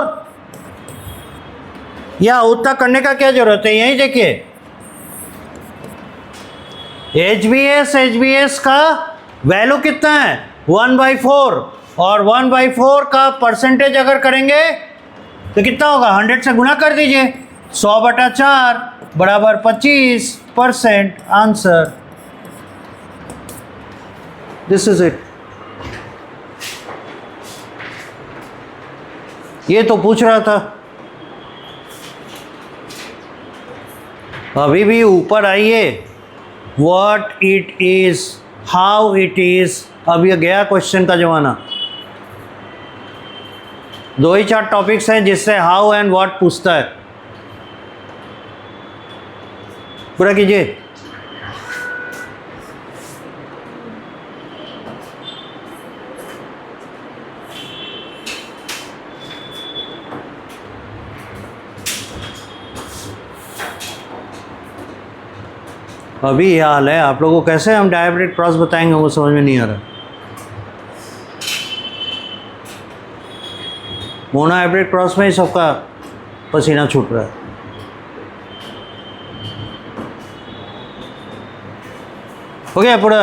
Speaker 1: या उतना करने का क्या जरूरत है, यही देखिए। HBS का वैल्यू कितना है? 1/4, और 1/4 का परसेंटेज अगर करेंगे तो कितना होगा? 100 से गुना कर दीजिए। 100/4 बराबर 25%। Answer, this is it. ये तो पूछ रहा था, अभी भी ऊपर आइए। What it is, how it is. अब ये गया क्वेश्चन का जमाना। 2 ही 4 टॉपिक्स हैं जिससे हाउ एंड व्हाट पूछता है। पूरा कीजिए। अभी ये हाल है, आप लोगों को कैसे हम डायब्रेट क्रॉस बताएंगे वो समझ में नहीं आ रहा। मोनो हाइब्रिड क्रॉस में ही सबका पसीना छूट रहा है। हो गया पूरा?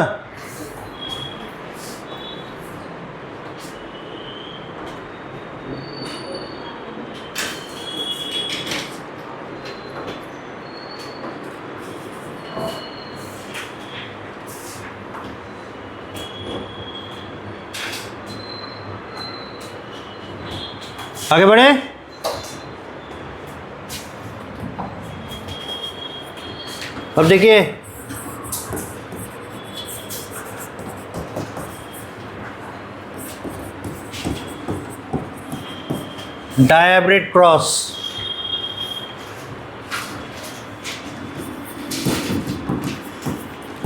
Speaker 1: आगे बढ़े। अब देखिए डायब्रेट cross.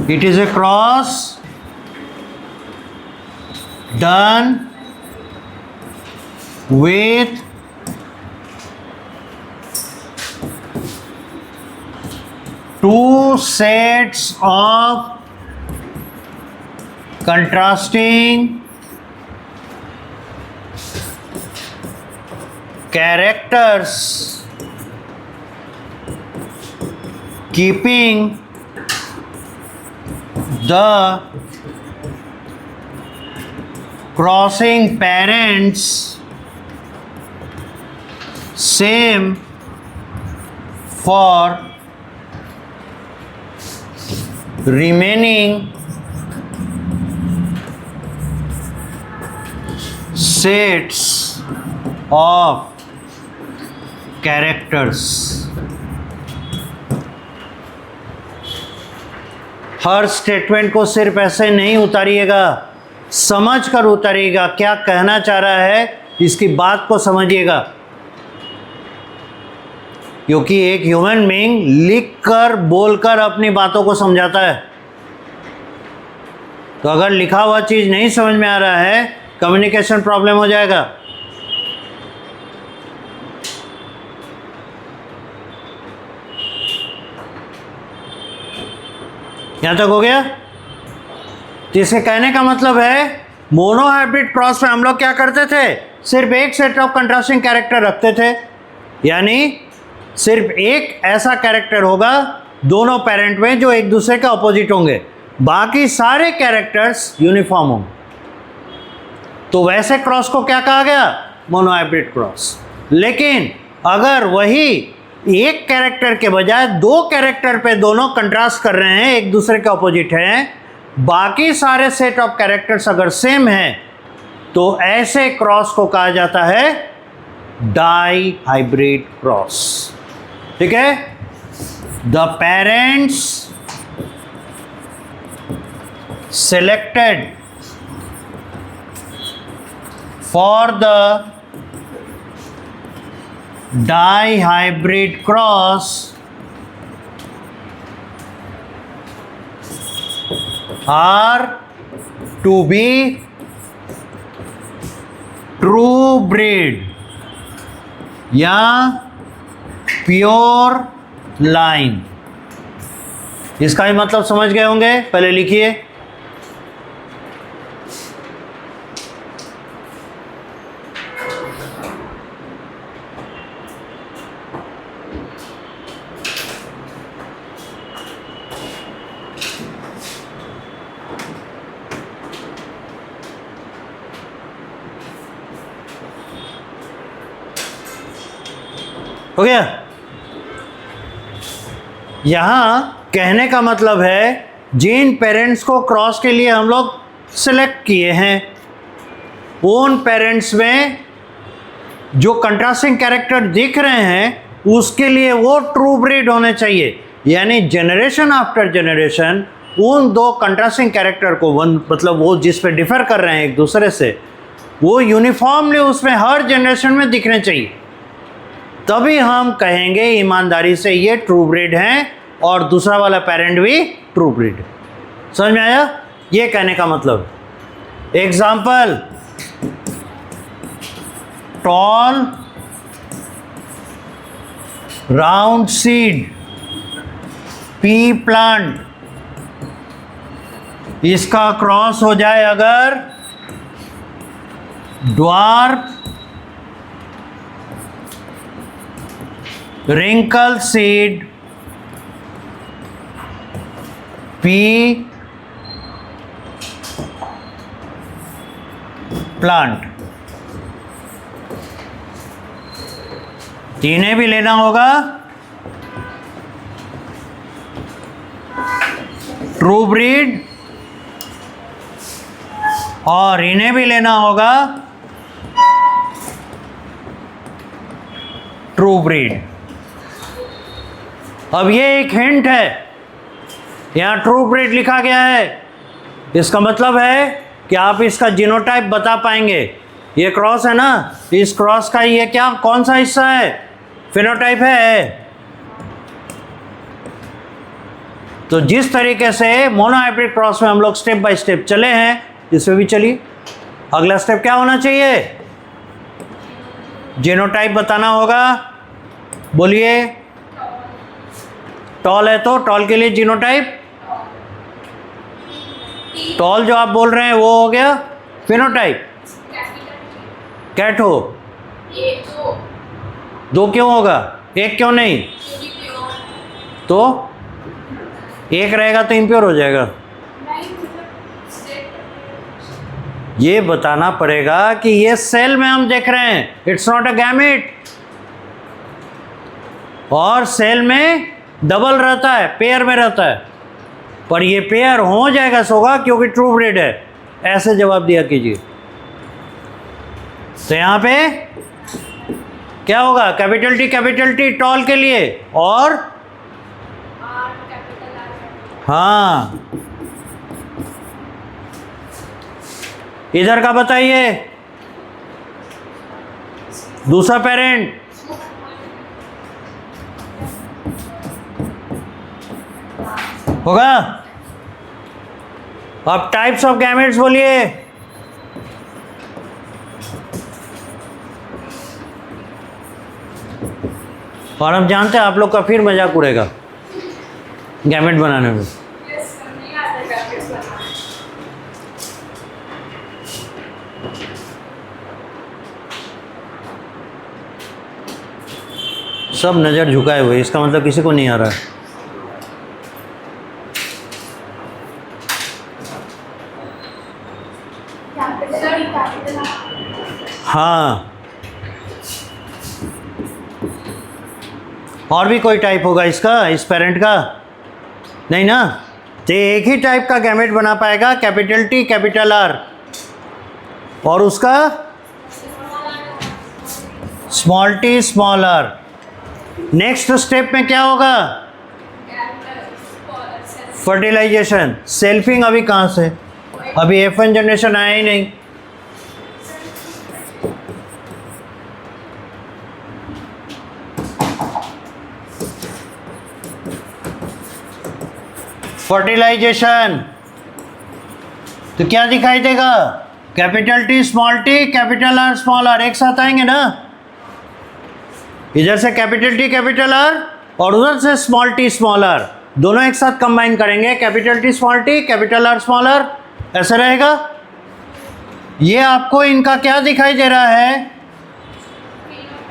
Speaker 1: It is a cross done with two sets of contrasting characters keeping the crossing parents same for remaining sets of characters. Her statement को सिर्फ ऐसे नहीं उतारिएगा, समझ कर उतारिएगा। क्या कहना चाह रहा है इसकी बात को समझिएगा, क्योंकि एक ह्यूमन बीइंग लिख कर बोलकर अपनी बातों को समझाता है। तो अगर लिखा हुआ चीज़ नहीं समझ में आ रहा है, कम्युनिकेशन प्रॉब्लम हो जाएगा। यहां तक हो गया? तो इसके कहने का मतलब है मोनो हाइब्रिड क्रॉस में हम लोग क्या करते थे, सिर्फ एक सेट ऑफ कंट्रास्टिंग कैरेक्टर रखते थे, यानी सिर्फ एक ऐसा कैरेक्टर होगा दोनों पेरेंट में जो एक दूसरे के अपोजिट होंगे, बाकी सारे कैरेक्टर्स यूनिफॉर्म होंगे। तो वैसे क्रॉस को क्या कहा गया, मोनो हाइब्रिड क्रॉस। लेकिन अगर वही एक कैरेक्टर के बजाय दो कैरेक्टर पे दोनों कंट्रास्ट कर रहे हैं, एक दूसरे के अपोजिट हैं, बाकी सारे सेट ऑफ कैरेक्टर्स अगर सेम हैं, तो ऐसे क्रॉस को कहा जाता है डाई हाइब्रिड क्रॉस। ठीक है? The parents selected for the dihybrid cross are to be true breed या प्योर लाइन। इसका भी मतलब समझ गए होंगे, पहले लिखिए। हो गया? यहां कहने का मतलब है जिन पेरेंट्स को क्रॉस के लिए हम लोग सिलेक्ट किए हैं, उन पेरेंट्स में जो कंट्रास्टिंग कैरेक्टर दिख रहे हैं उसके लिए वो ट्रू ब्रीड होने चाहिए, यानी जनरेशन आफ्टर जनरेशन उन दो कंट्रास्टिंग कैरेक्टर को मतलब वो जिस पे डिफर कर रहे हैं एक दूसरे से, वो यूनिफॉर्मली उसमें हर जनरेशन में दिखने चाहिए। तभी हम कहेंगे ईमानदारी से ये ट्रू ब्रीड हैं और दूसरा वाला पेरेंट भी ट्रू ब्रीड है। समझ में आया? ये कहने का मतलब। Example, tall round seed pea plant, इसका क्रॉस हो जाए अगर dwarf wrinkle seed pea plant, इन्हें भी लेना होगा ट्रू ब्रीड और इन्हें भी लेना होगा ट्रू ब्रीड। अब ये एक हिंट है, यहाँ ट्रू ब्रीड लिखा गया है, इसका मतलब है कि आप इसका जीनोटाइप बता पाएंगे। ये क्रॉस है ना, इस क्रॉस का ये क्या कौन सा हिस्सा है, फिनोटाइप है। तो जिस तरीके से मोनोहाइब्रिड क्रॉस में हम लोग स्टेप बाय स्टेप चले हैं, इसमें भी चलिए। अगला स्टेप क्या होना चाहिए? जीनोटाइप बताना होगा। बोलिए। टॉल है तो टॉल के लिए जीनोटाइप, टॉल जो आप बोल रहे हैं वो हो गया। फिनोटाइप कैट हो। दो क्यों होगा? एक क्यों नहीं? तो एक रहेगा तो इम्प्योर हो जाएगा। ये बताना पड़ेगा कि ये सेल में हम देख रहे हैं, इट्स नॉट अ गैमेट। और सेल में डबल रहता है, पेयर में रहता है, पर ये पेयर हो जाएगा सोगा क्योंकि ट्रू ब्रीड है। ऐसे जवाब दिया कीजिए। तो यहाँ पे क्या होगा? कैपिटल टी टॉल के लिए, और हाँ इधर का बताइए, दूसरा पेरेंट। होगा। अब टाइप्स ऑफ गैमेट्स बोलिए। और हम जानते हैं आप लोग का फिर मजाक उड़ेगा गैमेट बनाने में। सब नज़र झुकाए हुए, इसका मतलब किसी को नहीं आ रहा है। हाँ, और भी कोई टाइप होगा इसका, इस पेरेंट का? नहीं ना। तो एक ही टाइप का गैमेट बना पाएगा, कैपिटल टी कैपिटल आर, और उसका small T small R. Next step में क्या होगा? फर्टिलाइजेशन। सेल्फिंग अभी कहाँ से? अभी F1 जनरेशन आया ही नहीं। फर्टिलाइजेशन तो क्या दिखाई देगा? Capital T small T capital R small R एक साथ आएंगे ना। इधर से कैपिटल टी कैपिटल आर और उधर से स्मॉल टी स्मॉल आर, दोनों एक साथ कंबाइन करेंगे, capital T small T capital R small R, ऐसा रहेगा। ये आपको इनका क्या दिखाई दे रहा है?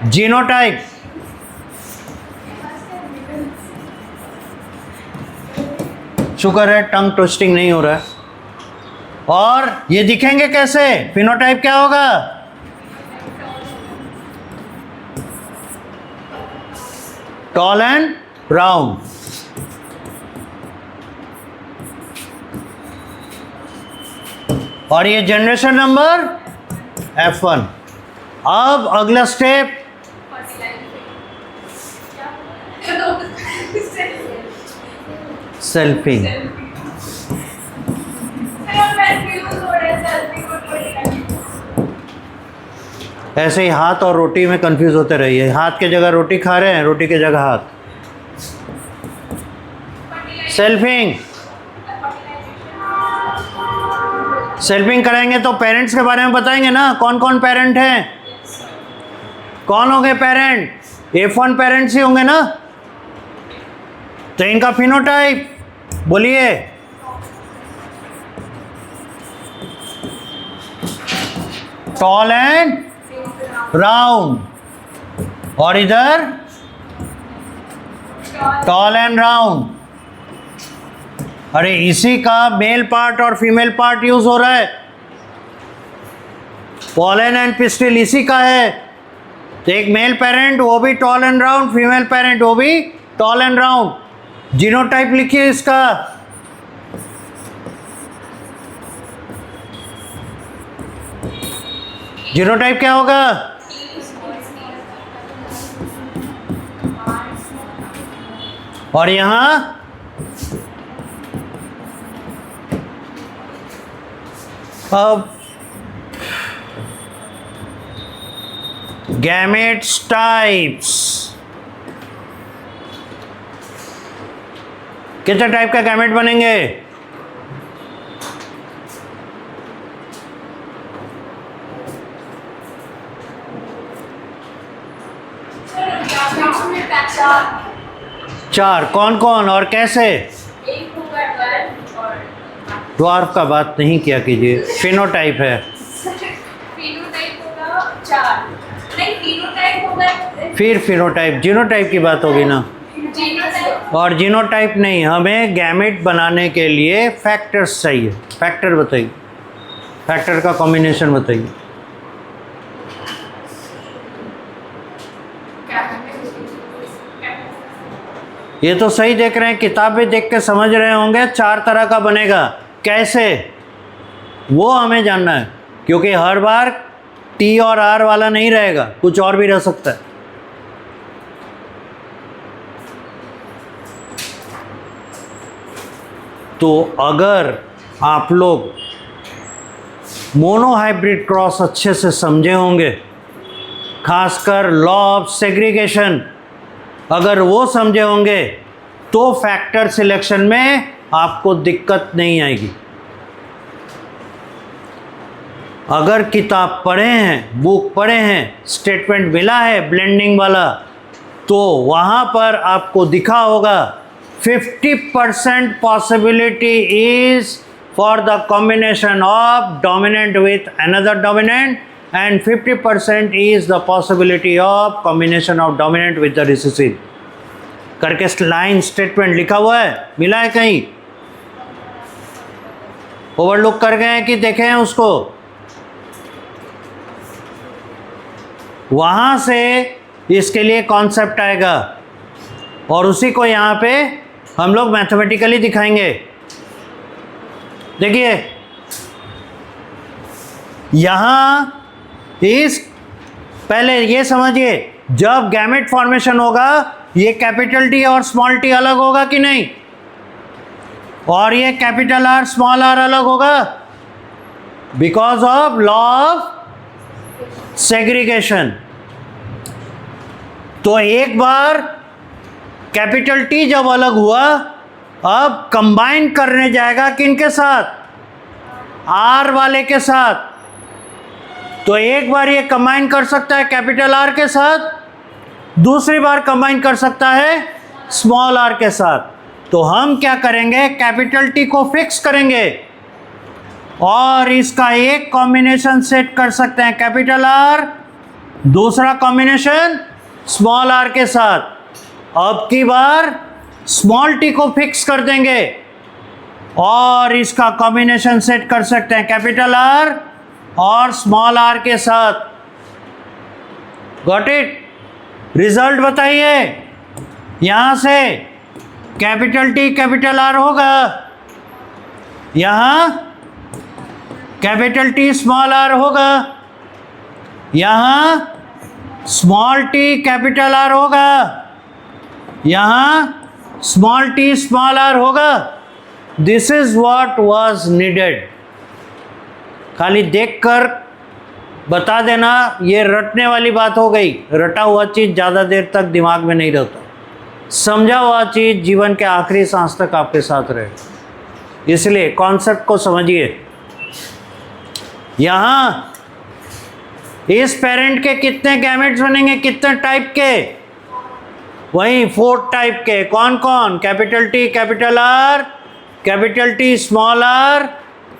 Speaker 1: जीनोटाइप। शुक्र है टंग ट्विस्टिंग नहीं हो रहा है। और ये दिखेंगे कैसे? फिनोटाइप क्या होगा? Tall and round. और ये जनरेशन नंबर F1। अब अगला स्टेप सेल्फिंग। ऐसे ही हाथ और रोटी में कंफ्यूज होते रहिए। हाथ के जगह रोटी खा रहे हैं, रोटी के जगह हाथ। सेल्फिंग। सेल्फिंग कराएंगे तो पेरेंट्स के बारे में बताएंगे ना, कौन कौन पेरेंट हैं? कौन होंगे पेरेंट? F1 पेरेंट्स ही होंगे ना। तो इनका फिनोटाइप बोलिए। Tall and round. और इधर टॉल एंड राउंड। अरे इसी का मेल पार्ट और फीमेल पार्ट यूज हो रहा है। पॉलन एंड पिस्टिल इसी का है। तो एक मेल पेरेंट वो भी tall and round, female parent वो भी टॉल एंड राउंड। जीनोटाइप लिखिए इसका। जीनोटाइप क्या होगा? और यहां अब गैमेट्स टाइप्स। कितने टाइप का गैमेट बनेंगे? चार। कौन कौन और कैसे?
Speaker 2: एक होगा ड्वार्फ और
Speaker 1: ड्वार्फ का बात नहीं किया कीजिए, फिनोटाइप है।
Speaker 2: फिनोटाइप होगा 4। नहीं, फिनोटाइप होगा
Speaker 1: फिर फिनोटाइप, जीनोटाइप की बात होगी ना।
Speaker 2: जीनोटाइप।
Speaker 1: और जीनोटाइप नहीं, हमें गैमेट बनाने के लिए फैक्टर्स चाहिए। फैक्टर बताइए, फैक्टर का कॉम्बिनेशन बताइए। ये तो सही देख रहे हैं, किताबें देख के समझ रहे होंगे 4 तरह का बनेगा। कैसे, वो हमें जानना है, क्योंकि हर बार टी और आर वाला नहीं रहेगा, कुछ और भी रह सकता है। तो अगर आप लोग मोनोहाइब्रिड क्रॉस अच्छे से समझे होंगे, खासकर लॉ ऑफ सेग्रीगेशन अगर वो समझे होंगे, तो फैक्टर सिलेक्शन में आपको दिक्कत नहीं आएगी। अगर किताब पढ़े हैं, बुक पढ़े हैं, स्टेटमेंट मिला है ब्लेंडिंग वाला, तो वहाँ पर आपको दिखा होगा 50% possibility is for the combination of dominant with another dominant and 50% is the possibility of combination of dominant with the recessive करके लाइन स्टेटमेंट लिखा हुआ है। मिला है कहीं? ओवरलुक कर गए हैं कि देखे हैं उसको? वहाँ से इसके लिए कॉन्सेप्ट आएगा और उसी को यहाँ पे हम लोग मैथमेटिकली दिखाएंगे। देखिए यहाँ इस पहले ये समझिए, जब गैमेट फॉर्मेशन होगा ये कैपिटल टी और स्मॉल टी अलग होगा कि नहीं, और ये कैपिटल आर स्मॉल आर अलग होगा because of law of segregation. तो एक बार कैपिटल टी जब अलग हुआ, अब कंबाइन करने जाएगा किनके साथ? आर वाले के साथ। तो एक बार ये कंबाइन कर सकता है कैपिटल आर के साथ, दूसरी बार कंबाइन कर सकता है स्मॉल आर के साथ। तो हम क्या करेंगे, कैपिटल टी को फिक्स करेंगे और इसका एक कॉम्बिनेशन सेट कर सकते हैं कैपिटल आर, दूसरा कॉम्बिनेशन स्मॉल आर के साथ। अब की बार स्मॉल टी को फिक्स कर देंगे और इसका कॉम्बिनेशन सेट कर सकते हैं कैपिटल आर और स्मॉल आर के साथ। Got it? रिजल्ट बताइए। यहाँ से कैपिटल टी कैपिटल आर होगा, यहाँ कैपिटल टी स्मॉल आर होगा, यहाँ स्मॉल टी कैपिटल आर होगा, यहाँ स्मॉल टी स्मॉल आर होगा। This is what was needed. खाली देखकर बता देना, ये रटने वाली बात हो गई। रटा हुआ चीज़ ज़्यादा देर तक दिमाग में नहीं रहता, समझा हुआ चीज़ जीवन के आखिरी सांस तक आपके साथ रहे। इसलिए कॉन्सेप्ट को समझिए। यहाँ इस पेरेंट के कितने गैमेट्स बनेंगे, कितने टाइप के? वही 4 टाइप के। कौन कौन? Capital T capital R, capital T small R,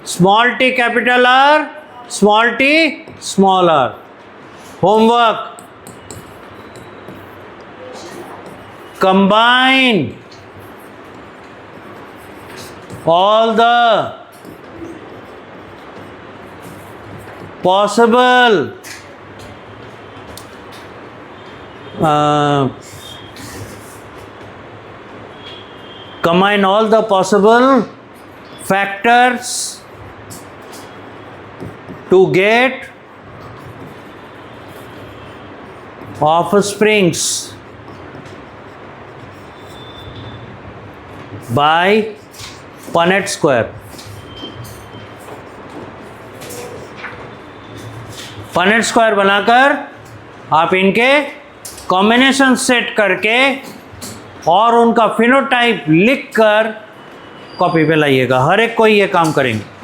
Speaker 1: small T capital R, small T small R. Homework, combine all the possible combine all the possible factors to get offsprings by Punnett square। Punnett square बनाकर आप इनके combination set करके और उनका phenotype लिख कर copy पे लाइएगा। हर एक कोई ये काम करेंगे।